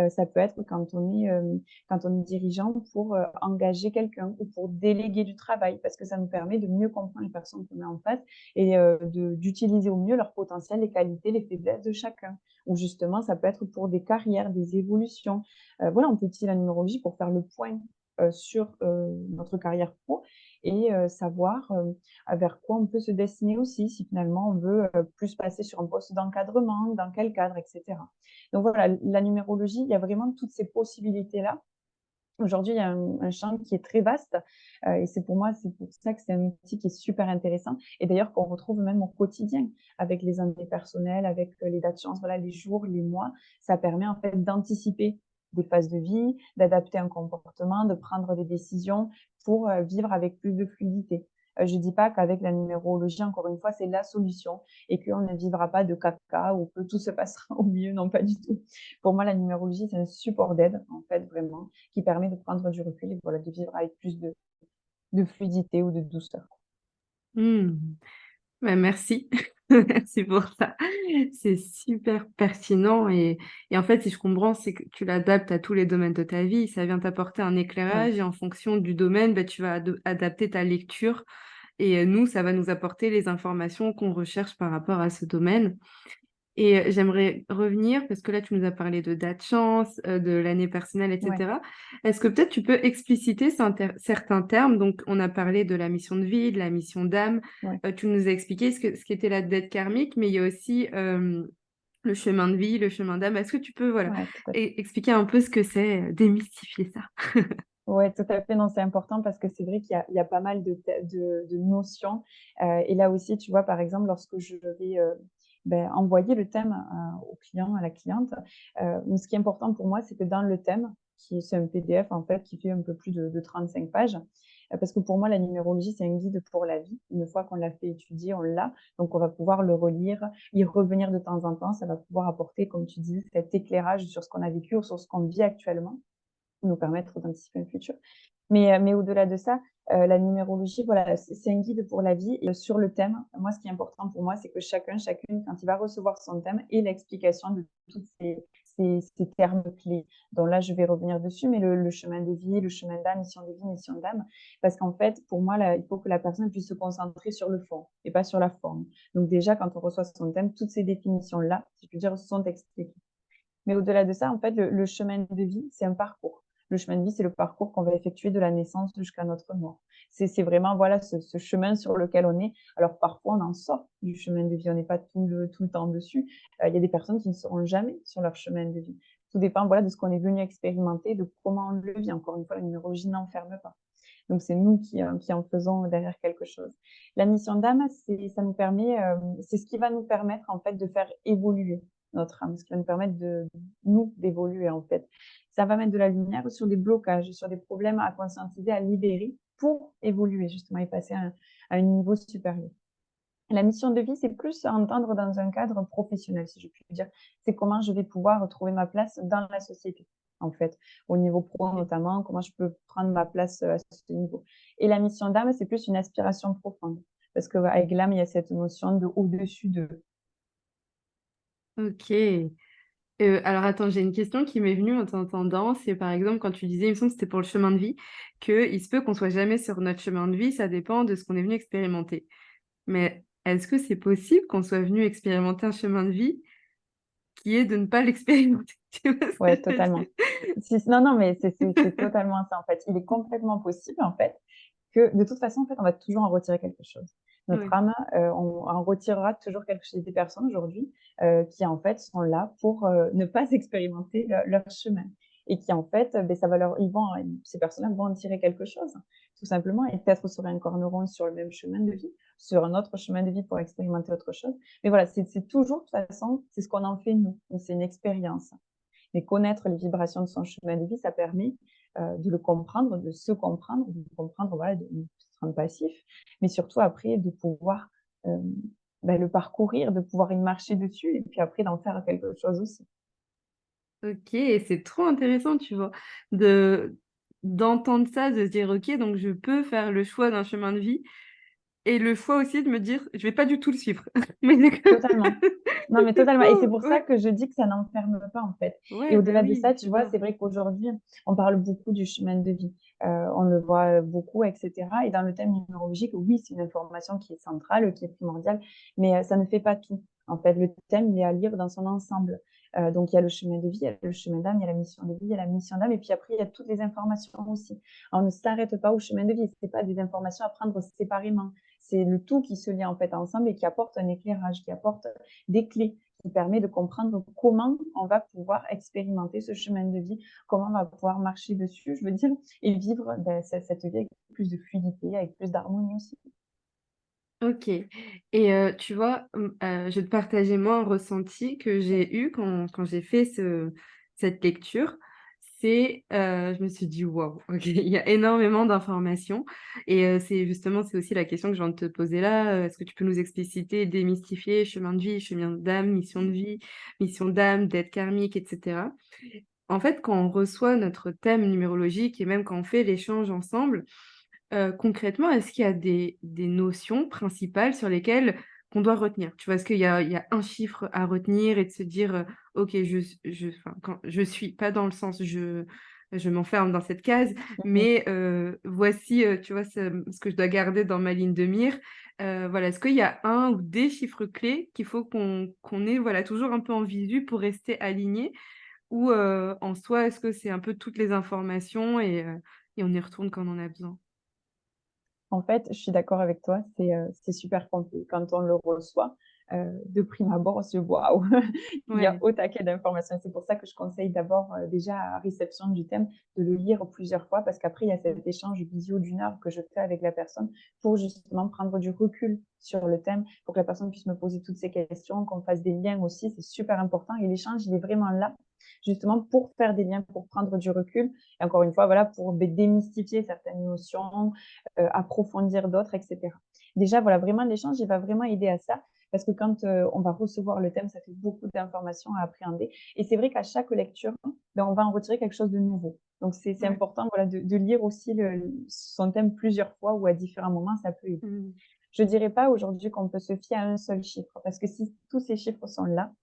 Ça peut être quand on est dirigeant pour engager quelqu'un ou pour déléguer du travail, parce que ça nous permet de mieux comprendre les personnes qu'on a en face et d'utiliser au mieux leur potentiel, les qualités, les faiblesses de chacun. Ou justement, ça peut être pour des carrières, des évolutions. Voilà, on peut utiliser la numérologie pour faire le point sur notre carrière pro et savoir vers quoi on peut se destiner aussi, si finalement on veut plus passer sur un poste d'encadrement, dans quel cadre, etc. Donc voilà, la numérologie, il y a vraiment toutes ces possibilités-là. Aujourd'hui, il y a un champ qui est très vaste et c'est pour moi, c'est pour ça que c'est un outil qui est super intéressant et d'ailleurs qu'on retrouve même au quotidien avec les années personnelles, avec les dates de chance, voilà, les jours, les mois. Ça permet en fait d'anticiper des phases de vie, d'adapter un comportement, de prendre des décisions pour vivre avec plus de fluidité. Je ne dis pas qu'avec la numérologie, encore une fois, c'est la solution et qu'on ne vivra pas de Kafka ou que tout se passera au mieux. Non, pas du tout. Pour moi, la numérologie, c'est un support d'aide, en fait, vraiment, qui permet de prendre du recul et voilà, de vivre avec plus de fluidité ou de douceur. Hmm. Ouais, merci. Merci pour ça. C'est super pertinent et en fait, si je comprends, c'est que tu l'adaptes à tous les domaines de ta vie. Ça vient t'apporter un Ouais. éclairage et en fonction du domaine, bah, tu vas adapter ta lecture et nous, ça va nous apporter les informations qu'on recherche par rapport à ce domaine. Et j'aimerais revenir, parce que là, tu nous as parlé de date chance, de l'année personnelle, Ouais. etc. Est-ce que peut-être tu peux expliciter certains termes? Donc, on a parlé de la mission de vie, de la mission d'âme. Ouais. Tu nous as expliqué ce qu'était la dette karmique, mais il y a aussi le chemin de vie, le chemin d'âme. Est-ce que tu peux, voilà, Ouais, tout à fait. expliquer un peu ce que c'est, démystifier ça? Ouais, tout à fait. Non, c'est important parce que c'est vrai qu'il y a pas mal de notions. Et là aussi, tu vois, par exemple, lorsque je vais, envoyer le thème au client, à la cliente, ce qui est important pour moi, c'est que dans le thème, c'est un PDF, en fait, qui fait un peu plus de 35 pages, parce que pour moi, la numérologie, c'est un guide pour la vie. Une fois qu'on l'a fait étudier, on l'a, donc on va pouvoir le relire, y revenir de temps en temps. Ça va pouvoir apporter, comme tu dis, cet éclairage sur ce qu'on a vécu ou sur ce qu'on vit actuellement, nous permettre d'anticiper le futur. Mais au-delà de ça, la numérologie, voilà, c'est un guide pour la vie et sur le thème, moi, ce qui est important pour moi, c'est que chacun, chacune, quand il va recevoir son thème, ait l'explication de tous ces termes clés. Donc là, je vais revenir dessus, mais le chemin de vie, le chemin d'âme, mission de vie, mission d'âme, parce qu'en fait, pour moi, là, il faut que la personne puisse se concentrer sur le fond et pas sur la forme. Donc déjà, quand on reçoit son thème, toutes ces définitions-là, si je puis dire, sont expliquées. Mais au-delà de ça, en fait, le chemin de vie, c'est un parcours. Le chemin de vie, c'est le parcours qu'on va effectuer de la naissance jusqu'à notre mort. C'est vraiment, voilà, ce chemin sur lequel on est. Alors parfois, on en sort du chemin de vie, on n'est pas tout le temps dessus. Il y a des personnes qui ne seront jamais sur leur chemin de vie. Tout dépend, voilà, de ce qu'on est venu expérimenter, de comment on le vit. Encore une fois, la numérologie n'enferme pas. Donc c'est nous qui en faisons derrière quelque chose. La mission d'âme, ça nous permet, c'est ce qui va nous permettre en fait de faire évoluer notre âme, ce qui va nous permettre de nous d'évoluer en fait. Ça va mettre de la lumière sur des blocages, sur des problèmes à conscientiser, à libérer pour évoluer justement et passer à un niveau supérieur. La mission de vie, c'est plus à entendre dans un cadre professionnel, si je puis dire. C'est comment je vais pouvoir trouver ma place dans la société, en fait, au niveau pro notamment, comment je peux prendre ma place à ce niveau. Et la mission d'âme, c'est plus une aspiration profonde, parce qu'avec l'âme, il y a cette notion de au-dessus de. OK. Alors attends, j'ai une question qui m'est venue en t'entendant. C'est par exemple quand tu disais, il me semble que c'était pour le chemin de vie, qu'il se peut qu'on soit jamais sur notre chemin de vie, ça dépend de ce qu'on est venu expérimenter. Mais est-ce que c'est possible qu'on soit venu expérimenter un chemin de vie qui est de ne pas l'expérimenter? Tu vois ce que Ouais, je veux dire? totalement. Non, non, mais c'est totalement ça, en fait. Il est complètement possible, en fait, que de toute façon, en fait, on va toujours en retirer quelque chose. Notre Oui. âme, on en retirera toujours quelque chose. Des personnes aujourd'hui, qui en fait sont là pour, ne pas expérimenter leur chemin et qui en fait, ça va leur ils vont ces personnes-là vont en tirer quelque chose, tout simplement et peut-être se réincarneront sur le même chemin de vie, sur un autre chemin de vie pour expérimenter autre chose. Mais voilà, c'est toujours de toute façon, c'est ce qu'on en fait nous, donc c'est une expérience. Mais connaître les vibrations de son chemin de vie, ça permet de le comprendre, de se comprendre, de comprendre, voilà, de se rendre passif, mais surtout après de pouvoir euh, le parcourir, de pouvoir y marcher dessus et puis après d'en faire quelque chose aussi. OK, et c'est trop intéressant, tu vois? De d'entendre ça, de se dire: «OK, donc je peux faire le choix d'un chemin de vie», et le choix aussi de me dire: «Je vais pas du tout le suivre». Mais d'accord. Totalement. Non, mais C'est totalement et c'est fou! pour ça Ouais. que je dis que ça n'enferme pas, en fait et Ouais, bah, au-delà de ça, oui, tu vois, j'adore. c'est vrai qu'aujourd'hui, on parle beaucoup du chemin de vie. On le voit, beaucoup et cetera et dans le thème numérologique, oui, c'est une information qui est centrale, qui est primordiale, mais ça ne fait pas tout. En fait, le thème, il est à lire dans son ensemble. Donc il y a le chemin de vie, il y a le chemin d'âme, il y a la mission de vie, il y a la mission d'âme et puis après, il y a toutes les informations aussi. On ne s'arrête pas au chemin de vie, c'est pas des informations à prendre séparément. C'est le tout qui se lie en fait ensemble et qui apporte un éclairage, qui apporte des clés, qui permet de comprendre comment on va pouvoir expérimenter ce chemin de vie, comment on va pouvoir marcher dessus, je veux dire, et vivre cette vie avec plus de fluidité, avec plus d'harmonie aussi. OK, et tu vois, je vais te partager moi un ressenti que j'ai eu quand j'ai fait cette lecture. C'est, je me suis dit: «Waouh, OK, il y a énormément d'informations», et c'est aussi la question que je viens de te poser là, est-ce que tu peux nous expliciter, démystifier chemin de vie, chemin d'âme, mission de vie, mission d'âme, dette karmique, et cetera? En fait, quand on reçoit notre thème numérologique et même quand on fait l'échange ensemble, concrètement, est-ce qu'il y a des notions principales sur lesquelles qu'on doit retenir? Tu vois? Est-ce qu'il y a un chiffre à retenir et de se dire, «OK, enfin, quand je suis», pas dans le sens je m'enferme dans cette case, Mmh. mais voici, tu vois, ce que je dois garder dans ma ligne de mire. Voilà, est-ce qu'il y a un ou des chiffres clés qu'il faut qu'on ait, voilà, toujours un peu en visu pour rester aligné? Ou en soi, est-ce que c'est un peu toutes les informations et on y retourne quand on en a besoin? En fait, je suis d'accord avec toi, c'est super complet. Quand on le reçoit, de prime abord, on se dit: «Waouh!» Il y a Ouais. au taquet d'informations. C'est pour ça que je conseille d'abord, déjà à réception du thème, de le lire plusieurs fois parce qu'après il y a Mmh. cet échange visio d'1 heure que je fais avec la personne pour justement prendre du recul sur le thème, pour que la personne puisse me poser toutes ses questions, qu'on fasse des liens aussi, c'est super important et l'échange, il est vraiment là, justement pour faire des liens, pour prendre du recul et encore une fois, voilà, pour démystifier certaines notions, approfondir d'autres et cetera. Déjà, voilà, vraiment l'échange, il va vraiment aider à ça parce que quand, on va recevoir le thème, ça fait beaucoup d'informations à appréhender et c'est vrai qu'à chaque lecture, ben, on va en retirer quelque chose de nouveau. Donc c'est Ouais. important, voilà, de lire aussi son thème plusieurs fois ou à différents moments, ça peut aider. Mmh. Je dirais pas aujourd'hui qu'on peut se fier à un seul chiffre parce que si tous ces chiffres sont là,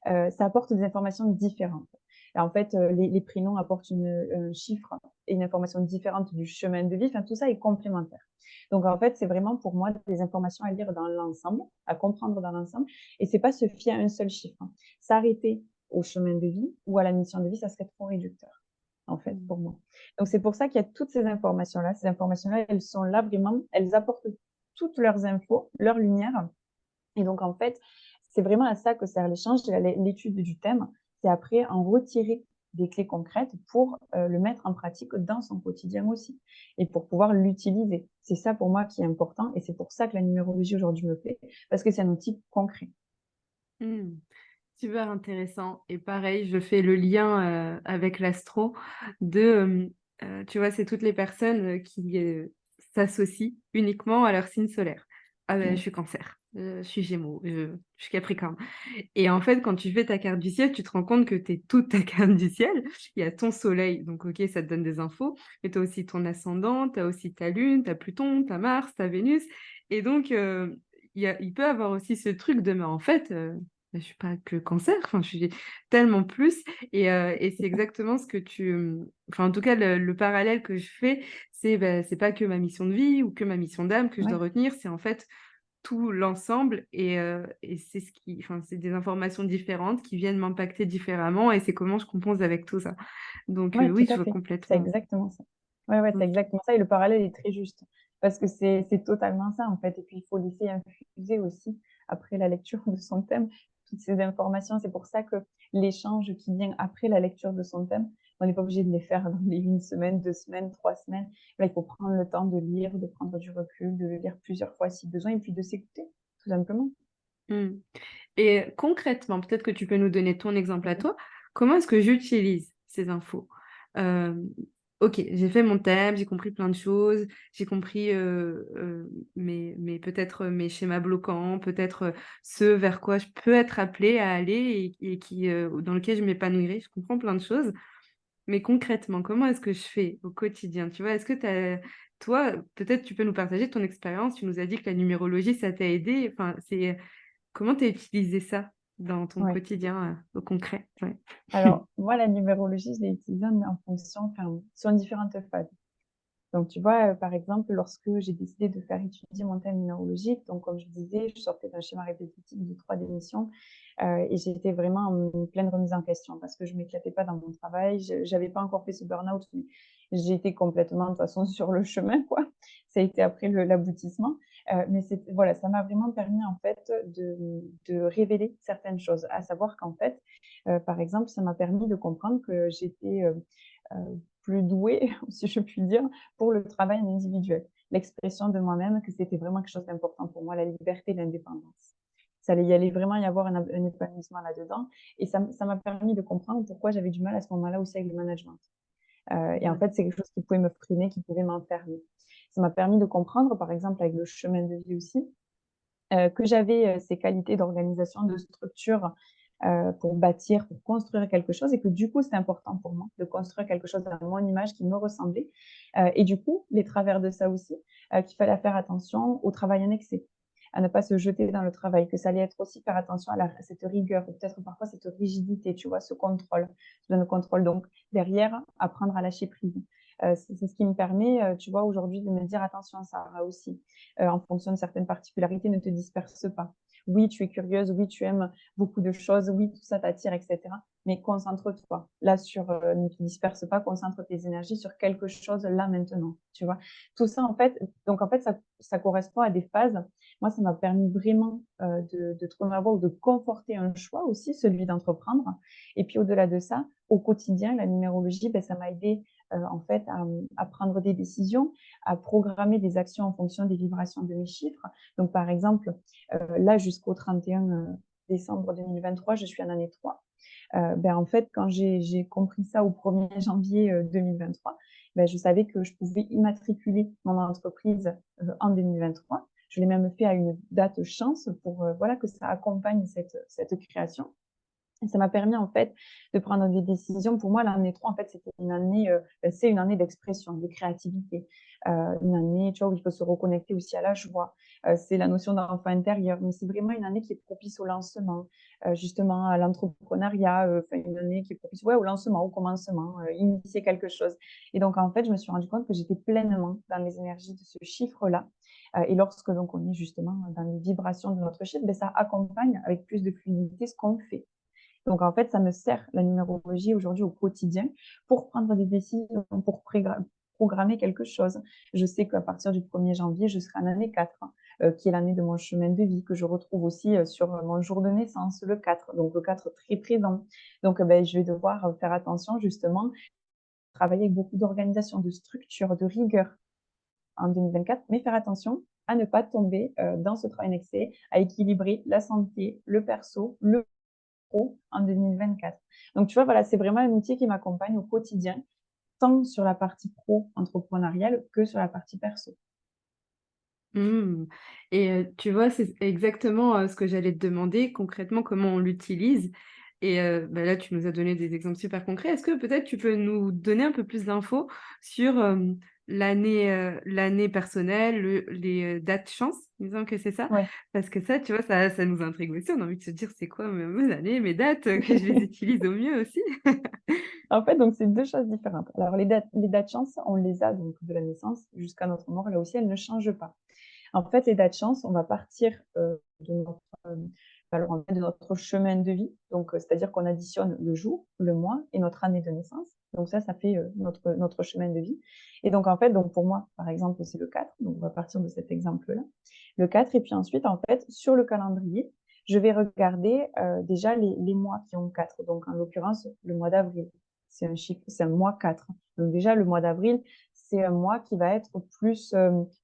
ça apporte des informations différentes. Et en fait, les prénoms apportent un chiffre et une information différente du chemin de vie. Enfin, tout ça est complémentaire. Donc en fait, c'est vraiment pour moi des informations à lire dans l'ensemble, à comprendre dans l'ensemble et c'est pas se fier à un seul chiffre, hein. S'arrêter au chemin de vie ou à la mission de vie, ça serait trop réducteur, en fait, Mmh. pour moi. Donc c'est pour ça qu'il y a toutes ces informations-là. Ces informations-là, elles sont là vraiment, elles apportent toutes leurs infos, leur lumière et donc, en fait, c'est vraiment à ça que sert l'échange, l'étude du thème. C'est après en retirer des clés concrètes pour le mettre en pratique dans son quotidien aussi et pour pouvoir l'utiliser. C'est ça pour moi qui est important et c'est pour ça que la numérologie aujourd'hui me plaît parce que c'est un outil concret. Mmh. Super intéressant et pareil, je fais le lien, avec l'astro de, tu vois, c'est toutes les personnes, qui, s'associent uniquement à leur signe solaire. «Ah ben je Mmh. suis Cancer, je suis Gémeaux, je suis Capricorne» et en fait, quand tu fais ta carte du ciel, tu te rends compte que tu es toute ta carte du ciel. Il y a ton soleil, donc OK, ça te donne des infos, mais tu as aussi ton ascendant, tu as aussi ta lune, tu as Pluton, tu as Mars, tu as Vénus et donc il peut avoir aussi ce truc de: «Mais en fait, bah, je suis pas que Cancer, enfin, je suis tellement plus» et c'est exactement ce que tu, enfin, en tout cas, le parallèle que je fais, c'est, bah, c'est pas que ma mission de vie ou que ma mission d'âme que je dois Ouais, retenir, c'est en fait tout l'ensemble et c'est ce qui enfin, c'est des informations différentes qui viennent m'impacter différemment et c'est comment je compose avec tout ça. Donc ouais, tout oui, je à vois fait. C'est complètement. exactement ça. Ouais, ouais, c'est OK. exactement ça et le parallèle est très juste parce que c'est totalement ça, en fait et puis il faut laisser infuser aussi après la lecture de son thème, toutes ces informations. C'est pour ça que l'échange qui vient après la lecture de son thème, on n'est pas obligé de les faire dans les 1 semaine, 2 semaines, 3 semaines. Là, il faut prendre le temps de lire, de prendre du recul, de le lire plusieurs fois si besoin et puis de s'écouter, tout simplement. Mmh. Et concrètement, peut-être que tu peux nous donner ton exemple à Mmh. toi. Comment est-ce que j'utilise ces infos? Hem, OK, j'ai fait mon thème, j'ai compris plein de choses, j'ai compris, mes peut-être, mes schémas bloquants, peut-être, ce vers quoi je peux être appelée à aller et qui, dans lequel je m'épanouirai. Je comprends plein de choses. Mais concrètement, comment est-ce que je fais au quotidien? Tu vois? Est-ce que toi, peut-être tu peux nous partager ton expérience. Tu nous as dit que la numérologie, ça t'a aidé. Enfin, c'est comment tu as utilisé ça dans ton Ouais. quotidien, au concret? Ouais. Alors moi, la numérologie, je l'ai utilisée en fonction enfin, sur différentes phases. Donc, tu vois, par exemple, lorsque j'ai décidé de faire étudier mon thème numérologique, donc comme je disais, je sortais d'un schéma répétitif de 3 démissions, et j'étais vraiment en pleine remise en question parce que je m'éclatais pas dans mon travail. Je j'avais pas encore fait ce burn-out, mais j'étais complètement de toute façon sur le chemin, quoi. Ça a été après l'aboutissement, mais c'est voilà, ça m'a vraiment permis en fait de révéler certaines choses. À savoir qu'en fait, par exemple, ça m'a permis de comprendre que j'étais, plus douée, si je puis dire, pour le travail en individuel. L'expression de moi-même, que c'était vraiment quelque chose d'important pour moi, la liberté, l'indépendance. Ça allait y aller vraiment y avoir un épanouissement là-dedans et ça m'a permis de comprendre pourquoi j'avais du mal à ce moment-là aussi avec le management. Et en Ouais. fait, c'est quelque chose qui pouvait me freiner, qui pouvait m'enfermer. Ça m'a permis de comprendre, par exemple, avec le chemin de vie aussi, que j'avais, ces qualités d'organisation, de structure, pour bâtir, pour construire quelque chose et que du coup, c'était important pour moi de construire quelque chose à mon image qui me ressemblait. Et du coup, les travers de ça aussi, qu'il fallait faire attention au travail en excès, à ne pas se jeter dans le travail, que ça allait être aussi faire attention à cette rigueur ou peut-être parfois cette rigidité, tu vois? Ce contrôle, ce fameux contrôle. Donc derrière, apprendre à lâcher prise. C'est ce qui me permet, tu vois, aujourd'hui de me dire: «Attention Sarah aussi, en fonction de certaines particularités, ne te disperse pas. Oui, tu es curieuse, oui, tu aimes beaucoup de choses, oui, tout ça t'attire et cetera. mais concentre-toi. Là, ne te disperse pas, concentre tes énergies sur quelque chose là maintenant, tu vois. Tout ça, en fait, donc en fait, ça correspond à des phases. Moi, ça m'a permis vraiment de trouver ma voie ou de conforter un choix aussi, celui d'entreprendre. Et puis, au-delà de ça, au quotidien, la numérologie, ben, ça m'a aidé en fait à prendre des décisions, à programmer des actions en fonction des vibrations de mes chiffres. Donc, par exemple, là, jusqu'au 31 décembre 2023, je suis en année 3. Ben, en fait, quand j'ai compris ça au 1er janvier 2023, ben, je savais que je pouvais immatriculer mon entreprise en 2023. Je l'ai même fait à une date chance pour voilà, que ça accompagne cette création. Et ça m'a permis en fait de prendre des décisions. Pour moi, l'année 3, en fait, c'était une année, c'est une année d'expression, de créativité. Une année, tu vois, où il faut se reconnecter aussi à la joie. C'est la notion d'enfant intérieur, mais c'est vraiment une année qui est propice au lancement, justement à l'entrepreneuriat, une année qui est propice, ouais, au lancement, au commencement, initier quelque chose. Et donc, en fait, je me suis rendu compte que j'étais pleinement dans les énergies de ce chiffre-là. Et lorsque donc on est justement dans les vibrations de notre chiffre, ben, ça accompagne avec plus de fluidité ce qu'on fait. Donc, en fait, ça me sert, la numérologie, aujourd'hui au quotidien pour prendre des décisions, pour programmer quelque chose. Je sais qu'à partir du 1er janvier, je serai en année 4, qui est l'année de mon chemin de vie, que je retrouve aussi sur mon jour de naissance, le 4. Donc, le 4 très présent. Donc, ben, je vais devoir faire attention, justement, travailler avec beaucoup d'organisation, de structure, de rigueur en 2024, mais faire attention à ne pas tomber dans ce travail en excès, à équilibrer la santé, le perso, le pro en 2024. Donc, tu vois, voilà, c'est vraiment un outil qui m'accompagne au quotidien, tant sur la partie pro entrepreneuriale que sur la partie perso. Mmh. Et tu vois, c'est exactement, ce que j'allais te demander, concrètement, comment on l'utilise. Et bah, là, tu nous as donné des exemples super concrets. Est-ce que peut-être tu peux nous donner un peu plus d'infos sur, l'année personnelle, les, dates chance, il me semble que c'est ça? Ouais. Parce que ça, tu vois, ça nous intrigue aussi. On a envie de se dire: «C'est quoi mes années, mes dates, que je les utilise au mieux aussi?» En fait, donc c'est 2 choses différentes. Alors les dates chance, on les a donc de la naissance jusqu'à notre mort, là aussi, elles ne changent pas. En fait, les dates chance, on va partir, de notre, alors en fait, de notre chemin de vie. Donc, c'est-à-dire qu'on additionne le jour, le mois et notre année de naissance. Donc ça fait, notre chemin de vie. Et donc en fait, donc pour moi, par exemple, c'est le 4. Donc on va partir de cet exemple-là. Le 4 et puis ensuite, en fait, sur le calendrier, je vais regarder, déjà les mois qui ont 4. Donc en l'occurrence, le mois d'avril, c'est un mois 4. Donc déjà le mois d'avril, c'est un mois qui va être plus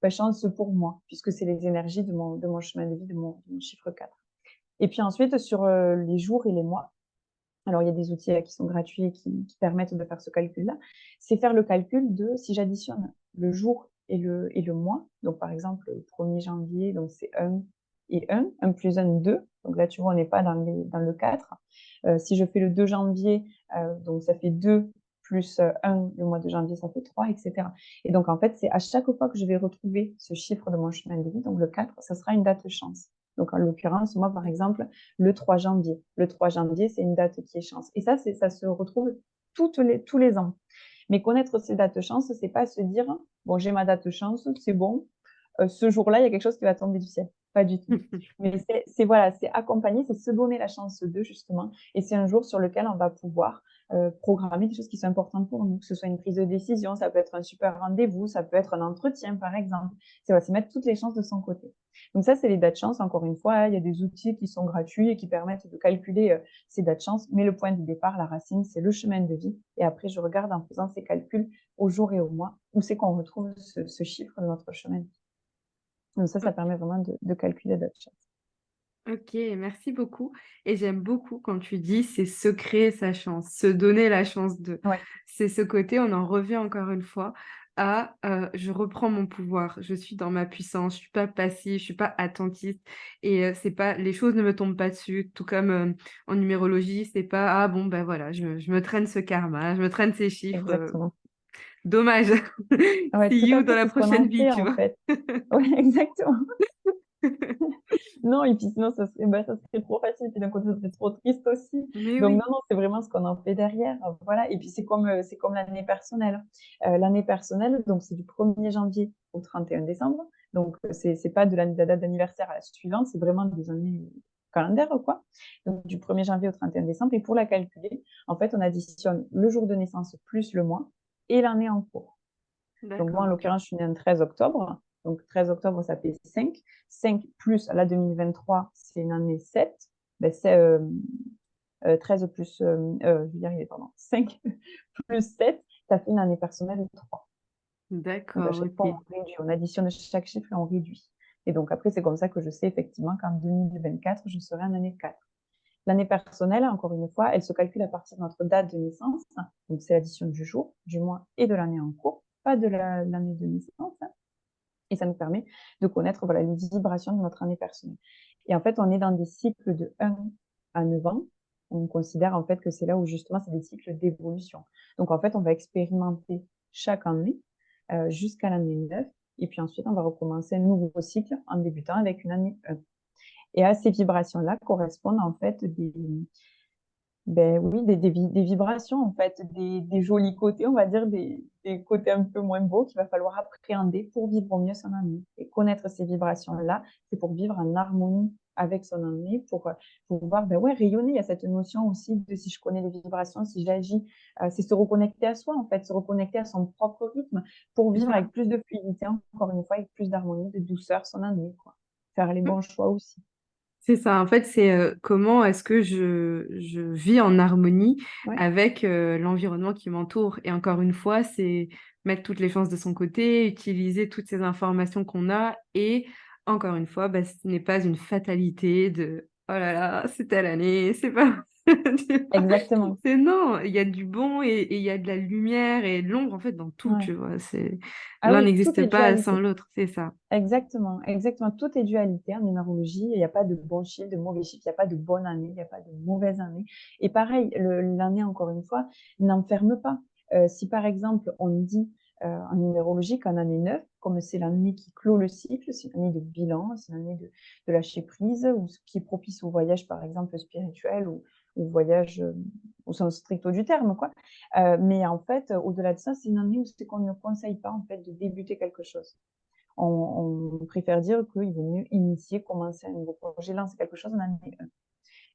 chance pour moi, puisque c'est les énergies de mon chemin de vie, de mon chiffre 4. Et puis ensuite, sur les jours et les mois, alors il y a des outils qui sont gratuits et qui permettent de faire ce calcul-là, c'est faire le calcul de si j'additionne le jour et le mois, donc par exemple le 1er janvier, donc c'est 1 et 1 plus 1, 2, donc là tu vois on n'est pas dans le 4. Si je fais le 2 janvier, donc ça fait 2 plus 1 le mois de janvier, ça fait 3, etc. Et donc en fait, c'est à chaque fois que je vais retrouver ce chiffre de mon chemin de vie, donc le 4, ça sera une date chance. Donc en l'occurrence, moi par exemple, le 3 janvier. Le 3 janvier, c'est une date qui est chance. Et ça, ça se retrouve tous les ans. Mais connaître ces dates chance, c'est pas se dire, bon, j'ai ma date chance, c'est bon, ce jour-là, il y a quelque chose qui va tomber du ciel. Pas du tout. Mais voilà, c'est accompagner, c'est se donner la chance de, justement. Et c'est un jour sur lequel on va pouvoir programmer des choses qui sont importantes pour nous, que ce soit une prise de décision, ça peut être un super rendez-vous, ça peut être un entretien, par exemple. C'est voilà, mettre toutes les chances de son côté. Donc ça, c'est les dates chance. Encore une fois, il y a des outils qui sont gratuits et qui permettent de calculer ces dates chance. Mais le point de départ, la racine, c'est le chemin de vie. Et après, je regarde en faisant ces calculs au jour et au mois où c'est qu'on retrouve ce chiffre de notre chemin de vie. Donc ça permet vraiment de calculer la date chance. OK, merci beaucoup et j'aime beaucoup quand tu dis: «C'est se créer sa chance, se donner la chance de». Ouais, C'est ce côté, on en revient encore une fois à, je reprends mon pouvoir, je suis dans ma puissance, je suis pas passive, je suis pas attentiste et c'est pas les choses ne me tombent pas dessus. Tout comme, en numérologie, c'est pas: «Ah bon, ben voilà, je me traîne ce karma, je me traîne ces chiffres, exactement. dommage, Ouais, see tout à you dans fait, la c'est ce qu'on prochaine en vie», fait, tu en vois? fait. Ouais, exactement. Non, et puis sinon, ça serait trop facile, puis d'un côté, ça serait trop triste aussi. Mais Donc oui. non, non, c'est vraiment ce qu'on en fait derrière, voilà. Et puis c'est comme l'année personnelle. L'année personnelle, donc c'est du 1er janvier au 31 décembre. Donc c'est pas de la date d'anniversaire à la suivante, c'est vraiment des années calendaire, quoi. Donc, du 1er janvier au 31 décembre. Et pour la calculer, en fait, on additionne le jour de naissance plus le mois et l'année en cours. Donc, moi, en D'accord, ok. l'occurrence, je suis née le 13 octobre. Donc, 13 octobre, ça fait 5. 5 plus la 2023, c'est une année 7. Ben, c'est 13 plus, je vais y arriver, pardon. 5 plus 7, ça fait une année personnelle de 3. Donc, à D'accord, chaque fois, ok. on réduit. On additionne chaque chiffre et on réduit. Et donc, après, c'est comme ça que je sais effectivement qu'en 2024, je serai en année 4. L'année personnelle, encore une fois, elle se calcule à partir de notre date de naissance. Donc, c'est l'addition du jour, du mois et de l'année en cours, pas de l'année de naissance. Et ça nous permet de connaître voilà, les vibrations de notre année personnelle. Et en fait, on est dans des cycles de 1 à 9 ans. On considère en fait que c'est là où justement c'est des cycles d'évolution. Donc en fait, on va expérimenter chaque année jusqu'à l'année 9. Et puis ensuite, on va recommencer un nouveau cycle en débutant avec une année 1. Et à ces vibrations-là correspondent en fait ben oui, des vibrations, en fait, des jolis côtés, on va dire, des côtés un peu moins beaux qu'il va falloir appréhender pour vivre au mieux son année. Et connaître ces vibrations-là, c'est pour vivre en harmonie avec son année, pour pouvoir ben ouais, rayonner. Il y a cette notion aussi de si je connais les vibrations, si j'agis, c'est se reconnecter à soi, en fait, se reconnecter à son propre rythme pour C'est vivre ça. avec plus de fluidité, encore une fois, avec plus d'harmonie, de douceur son année, quoi. Faire les bons choix aussi. C'est ça, en fait, c'est comment est-ce que je vis en harmonie Ouais, avec l'environnement qui m'entoure. Et encore une fois, c'est mettre toutes les chances de son côté, utiliser toutes ces informations qu'on a. Et encore une fois, bah, ce n'est pas une fatalité de oh là là, c'est telle année, c'est pas. Tu vois. exactement. C'est non, il y a du bon et il y a de la lumière et de l'ombre en fait dans tout, tu Ouais. vois. C'est Ah l'un oui, tout n'existe est pas sans dualité. l'autre, c'est ça. Exactement, exactement. Tout est dualité en numérologie. Il n'y a pas de bon chiffre, de mauvais chiffre. Il n'y a pas de bonne année, il n'y a pas de mauvaise année. Et pareil, l'année, encore une fois, n'enferme pas. Si par exemple, on dit en numérologie qu'en année 9, comme c'est l'année qui clôt le cycle, c'est l'année de bilan, c'est l'année de lâcher prise, ou ce qui est propice au voyage, par exemple, spirituel ou voyage au sens stricto du terme, quoi. Mais en fait, au-delà de ça, c'est une année où c'est qu'on ne conseille pas, en fait, de débuter quelque chose. On préfère dire qu'il vaut mieux initier, commencer un nouveau projet, lancer quelque chose en année 1.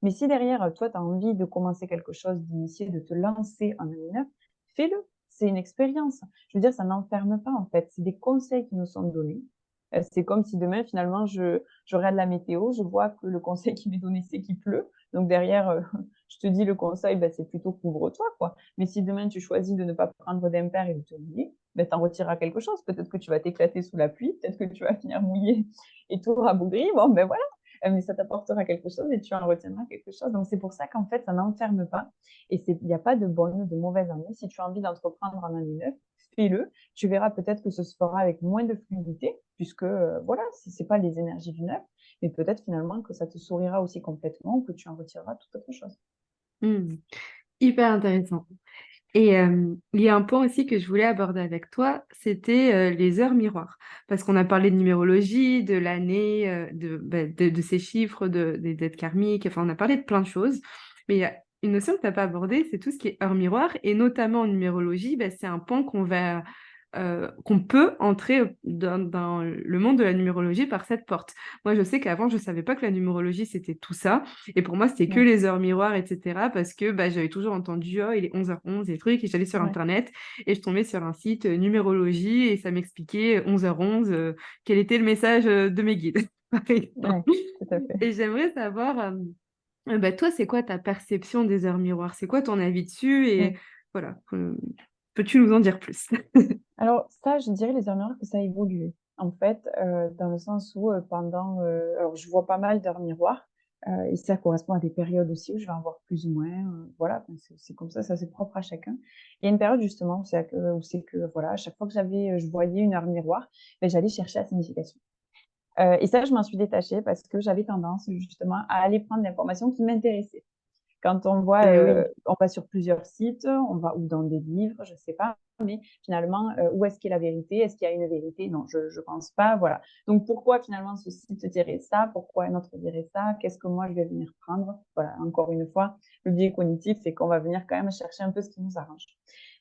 Mais si derrière, toi, tu as envie de commencer quelque chose, d'initier, de te lancer en année 9, fais-le. C'est une expérience. Je veux dire, ça n'enferme pas, en fait. C'est des conseils qui nous sont donnés. C'est comme si demain, finalement, je regarde la météo, je vois que le conseil qui m'est donné, c'est qu'il pleut. Donc derrière, je te dis le conseil, ben, c'est plutôt couvre-toi, quoi. Mais si demain, tu choisis de ne pas prendre d'impair et de te mouiller, ben, tu en retireras quelque chose. Peut-être que tu vas t'éclater sous la pluie, peut-être que tu vas finir mouillé et tout rabougri. Bon, ben voilà, mais ça t'apportera quelque chose et tu en retiendras quelque chose. Donc, c'est pour ça qu'en fait, ça n'enferme pas. Et il n'y a pas de bonne ou de mauvaise année. Si tu as envie d'entreprendre en année 9, fais-le. Tu verras peut-être que ce se fera avec moins de fluidité, puisque voilà, c'est pas les énergies du 9, mais peut-être finalement que ça te sourira aussi complètement ou que tu en retireras toute autre chose. Hmm. Hyper intéressant. Et il y a un point aussi que je voulais aborder avec toi, c'était les heures miroirs. Parce qu'on a parlé de numérologie, de l'année, de ces chiffres, des dettes karmiques, enfin on a parlé de plein de choses. Mais il y a une notion que tu n'as pas abordée, c'est tout ce qui est heures miroirs. Et notamment en numérologie, c'est un pan qu'on peut entrer dans le monde de la numérologie par cette porte. Moi, je sais qu'avant, je ne savais pas que la numérologie, c'était tout ça. Et pour moi, c'était que Ouais, les heures miroirs, etc. Parce que j'avais toujours entendu, oh, il est 11h11 et trucs. Et j'allais sur ouais, Internet et je tombais sur un site numérologie et ça m'expliquait 11h11 quel était le message de mes guides, par exemple. ouais, tout à fait. Et j'aimerais savoir, toi, c'est quoi ta perception des heures miroirs? C'est quoi ton avis dessus? Et Ouais. voilà, peux-tu nous en dire plus? Alors ça, je dirais les heures miroirs que ça a évolué. En fait, dans le sens où pendant, alors je vois pas mal d'heures miroirs et ça correspond à des périodes aussi où je vais en voir plus ou moins. Voilà, enfin, c'est comme ça c'est propre à chacun. Il y a une période justement où c'est que voilà, à chaque fois que je voyais une heure miroir, ben, j'allais chercher la signification. Et ça, je m'en suis détachée parce que j'avais tendance justement à aller prendre l'information qui m'intéressait. Quand on voit, Oui. on va sur plusieurs sites, on va ou dans des livres, je sais pas, mais finalement, où est-ce qu'est la vérité? Est-ce qu'il y a une vérité? Non, je ne pense pas, voilà. Donc pourquoi finalement ce site dirait ça? Pourquoi un autre dirait ça? Qu'est-ce que moi je vais venir prendre? Voilà, encore une fois, le biais cognitif, c'est qu'on va venir quand même chercher un peu ce qui nous arrange.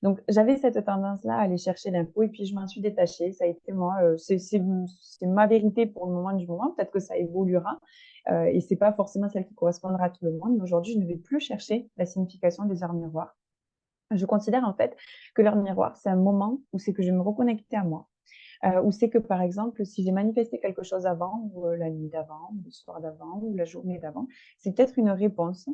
Donc j'avais cette tendance-là à aller chercher l'info et puis je m'en suis détachée. Ça a été moi, c'est ma vérité pour le moment du moment. Peut-être que ça évoluera et c'est pas forcément celle qui correspondra à tout le monde. Mais aujourd'hui, je ne vais plus chercher la signification des heures miroirs. Je considère en fait que l'heure miroir, c'est un moment où c'est que je vais me reconnecter à moi. Où c'est que, par exemple, si j'ai manifesté quelque chose avant, ou la nuit d'avant, ou le soir d'avant, ou la journée d'avant, c'est peut-être une réponse,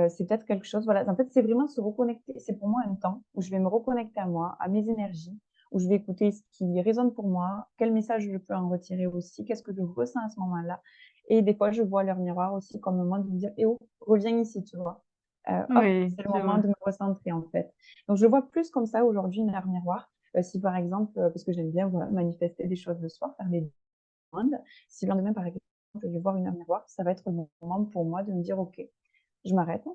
c'est peut-être quelque chose, voilà. En fait, c'est vraiment se reconnecter. C'est pour moi un temps où je vais me reconnecter à moi, à mes énergies, où je vais écouter ce qui résonne pour moi, quel message je peux en retirer aussi, qu'est-ce que je ressens à ce moment-là. Et des fois, je vois l'heure miroir aussi comme un moment de me dire, eh oh, reviens ici, tu vois. Hop, Oui, c'est le je moment vois. de me recentrer, en fait. Donc, je vois plus comme ça aujourd'hui une heure miroir. Si par exemple, parce que j'aime bien voilà, manifester des choses le soir, faire des demandes, si le lendemain, par exemple, je vais voir une heure miroir, ça va être le moment pour moi de me dire, OK, je m'arrête.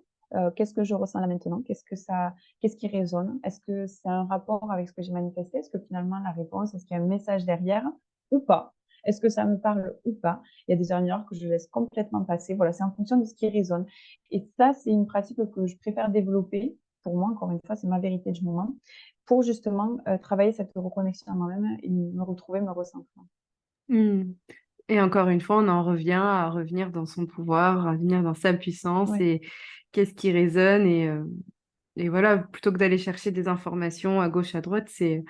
Qu'est-ce que je ressens là maintenant? Qu'est-ce qui résonne? Est-ce que c'est un rapport avec ce que j'ai manifesté? Est-ce que finalement la réponse, est-ce qu'il y a un message derrière ou pas? Est-ce que ça me parle ou pas? Il y a des heures miroirs que je laisse complètement passer. Voilà, c'est en fonction de ce qui résonne. Et ça, c'est une pratique que je préfère développer. Pour moi, encore une fois, c'est ma vérité du moment pour justement travailler cette reconnexion à moi-même et me retrouver, me recentrer. Hmm. Et encore une fois, on en revient à revenir dans son pouvoir, à revenir dans sa puissance Oui, et qu'est-ce qui résonne. Et voilà, plutôt que d'aller chercher des informations à gauche, à droite, c'est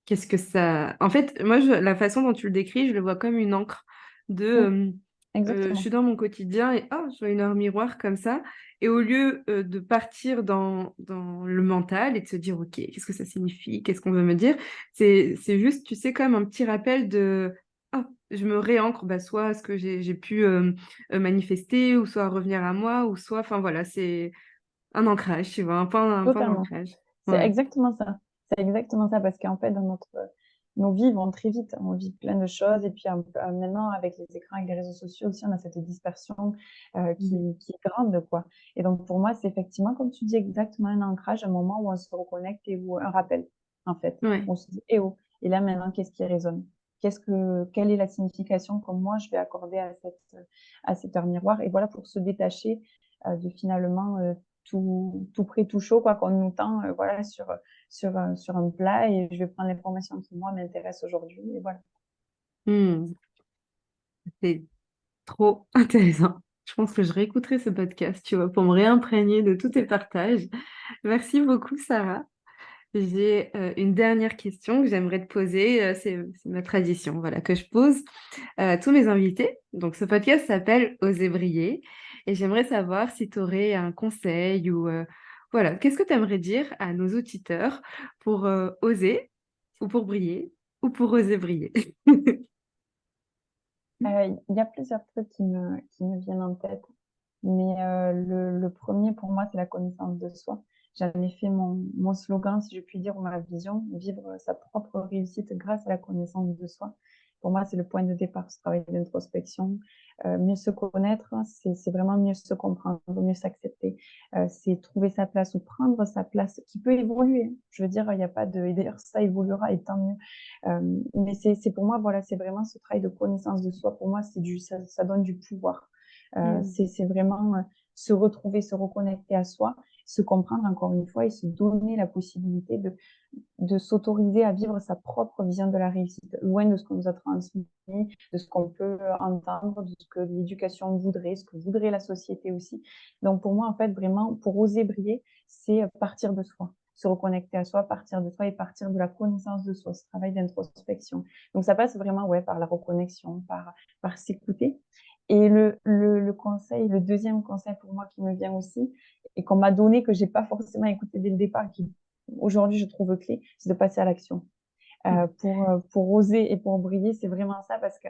qu'est-ce que ça... En fait, moi, la façon dont tu le décris, je le vois comme une encre de... oui, je exactement. suis dans mon quotidien et oh, je vois une heure miroir comme ça. Et au lieu de partir dans le mental et de se dire, OK, qu'est-ce que ça signifie? Qu'est-ce qu'on veut me dire? C'est juste, tu sais, comme un petit rappel de... Oh, je me réancre, bah, soit à ce que j'ai pu manifester, ou soit à revenir à moi, ou soit... Enfin voilà, c'est un ancrage, tu vois, un point Totalement. d'ancrage. C'est Ouais. exactement ça. C'est exactement ça parce qu'en fait, dans nos vies vont très vite. On vit plein de choses et puis maintenant, avec les écrans, avec les réseaux sociaux aussi, on a cette dispersion Mhm. qui est grande, quoi. Et donc, pour moi, c'est effectivement, comme tu dis, exactement un ancrage, un moment où on se reconnecte et où un rappel, en fait. Ouais. On se dit, eh oh, et là maintenant, qu'est-ce qui résonne? Quelle est la signification que moi je vais accorder à cette heure miroir? Et voilà, pour se détacher de finalement tout prêt, tout chaud, quoi, qu'on nous tend, voilà, sur un plat et je vais prendre l'information qui, moi, m'intéresse aujourd'hui et voilà. Hmm. C'est trop intéressant. Je pense que je réécouterai ce podcast, tu vois, pour me réimprégner de tous tes partages. Merci beaucoup, Sarah. J'ai une dernière question que j'aimerais te poser. C'est ma tradition, voilà, que je pose à tous mes invités. Donc, ce podcast s'appelle Oser briller. Et j'aimerais savoir si tu aurais un conseil ou voilà, qu'est-ce que tu aimerais dire à nos auditeurs pour oser ou pour briller ou pour oser briller. Il y a plusieurs trucs qui me viennent en tête, mais le 1er pour moi, c'est la connaissance de soi. J'en ai fait mon slogan, si je puis dire, ou ma vision: vivre sa propre réussite grâce à la connaissance de soi. Pour moi, c'est le point de départ, ce travail d'introspection. Mieux se connaître, c'est vraiment mieux se comprendre, mieux s'accepter. C'est trouver sa place ou prendre sa place qui peut évoluer, hein. Je veux dire, il y a pas de et d'ailleurs ça évoluera et tant mieux. Mais c'est pour moi, voilà, c'est vraiment ce travail de connaissance de soi. Pour moi, ça donne du pouvoir. Hmm. C'est vraiment se retrouver, se reconnecter à soi, se comprendre encore une fois et se donner la possibilité de s'autoriser à vivre sa propre vision de la réussite, loin de ce qu'on nous a transmis, de ce qu'on peut entendre, de ce que l'éducation voudrait, ce que voudrait la société aussi. Donc pour moi, en fait, vraiment, pour oser briller, c'est partir de soi, se reconnecter à soi, partir de soi et partir de la connaissance de soi, ce travail d'introspection. Donc ça passe vraiment ouais, par la reconnexion, par s'écouter. Et le conseil, le deuxième conseil pour moi qui me vient aussi, et qu'on m'a donné, que j'ai pas forcément écouté dès le départ, qui aujourd'hui je trouve clé, c'est de passer à l'action. Pour oser et pour briller, c'est vraiment ça parce que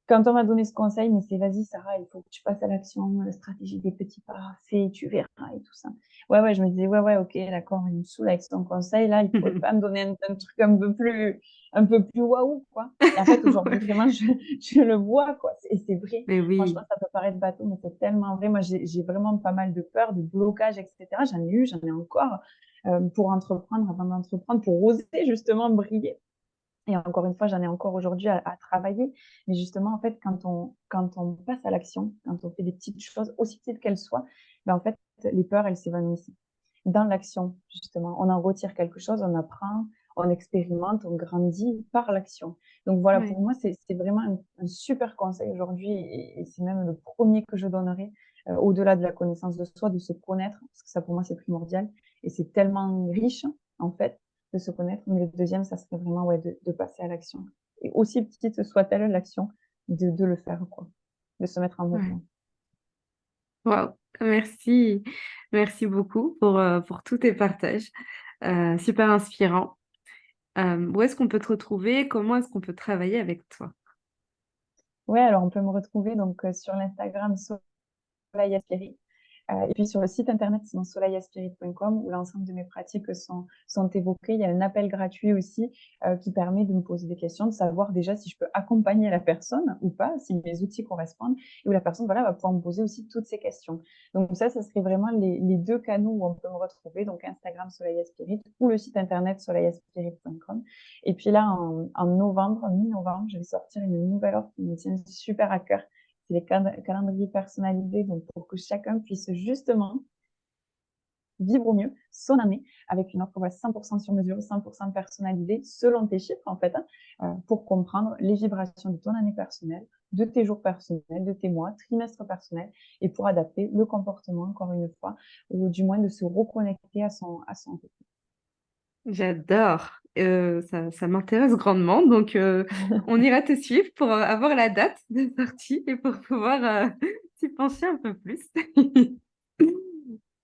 quand on m'a donné ce conseil, mais c'est vas-y Sarah, il faut que tu passes à l'action, la stratégie des petits pas, fais, tu verras et tout ça. Ouais, ouais, je me disais, ouais, ouais, ok, d'accord, il me saoule avec son conseil, là, il pourrait pas me donner un truc un peu plus waouh, quoi. Et en fait, aujourd'hui, Ouais. vraiment, je le vois, quoi. Et c'est vrai. Mais Franchement, oui, ça peut paraître bateau, mais c'est tellement vrai. Moi, j'ai vraiment pas mal de peur, de blocage, etc. J'en ai eu, j'en ai encore pour entreprendre, avant d'entreprendre, pour oser justement briller. Et encore une fois, j'en ai encore aujourd'hui à travailler. Mais justement, en fait, quand on passe à l'action, quand on fait des petites choses, aussi petites qu'elles soient, ben, en fait, les peurs, elles s'évanouissent. Dans l'action, justement, on en retire quelque chose, on apprend, on expérimente, on grandit par l'action. Donc voilà, ouais, pour moi, c'est vraiment un super conseil aujourd'hui et c'est même le premier que je donnerais au-delà de la connaissance de soi, de se connaître, parce que ça, pour moi, c'est primordial et c'est tellement riche, en fait, de se connaître. Mais le deuxième, ça serait vraiment ouais, de passer à l'action. Et aussi petite soit-elle l'action, de le faire, quoi, de se mettre en ouais. mouvement. Waouh, merci. Merci beaucoup pour tous tes partages. Super inspirant. Où est-ce qu'on peut te retrouver? Comment est-ce qu'on peut travailler avec toi? Ouais, alors on peut me retrouver donc sur l'Instagram Soleil Aspiri. Et puis sur le site internet, sinon soleilaspirit.com, où l'ensemble de mes pratiques sont évoquées. Il y a un appel gratuit aussi qui permet de me poser des questions, de savoir déjà si je peux accompagner la personne ou pas, si mes outils correspondent, et où la personne voilà, va pouvoir me poser aussi toutes ces questions. Donc ça serait vraiment les deux canaux où on peut me retrouver, donc Instagram Soleil Aspirit ou le site internet soleilaspirit.com. Et puis là, en novembre, mi-novembre, je vais sortir une nouvelle offre qui me tient super à cœur. C'est les calendriers personnalisés, donc pour que chacun puisse justement vivre au mieux son année avec une offre 100% sur mesure, 100% personnalisée selon tes chiffres en fait, pour comprendre les vibrations de ton année personnelle, de tes jours personnels, de tes mois, trimestres personnels et pour adapter le comportement encore une fois ou du moins de se reconnecter à son rythme. J'adore. Ça m'intéresse grandement. Donc, on ira te suivre pour avoir la date de sortie et pour pouvoir s'y pencher un peu plus.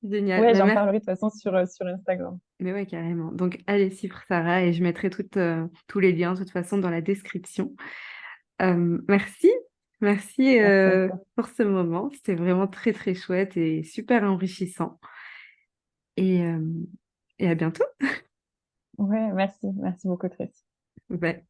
Génial. Ouais, Bah, j'en merci. parlerai de toute façon sur Instagram. Mais ouais, carrément. Donc, allez suivre Sarah et je mettrai tous les liens de toute façon dans la description. Merci. Merci Merci à toi. pour ce moment. C'était vraiment très, très chouette et super enrichissant. Et, euh, et à bientôt. Ouais, merci. Merci beaucoup, Tracy. Bye.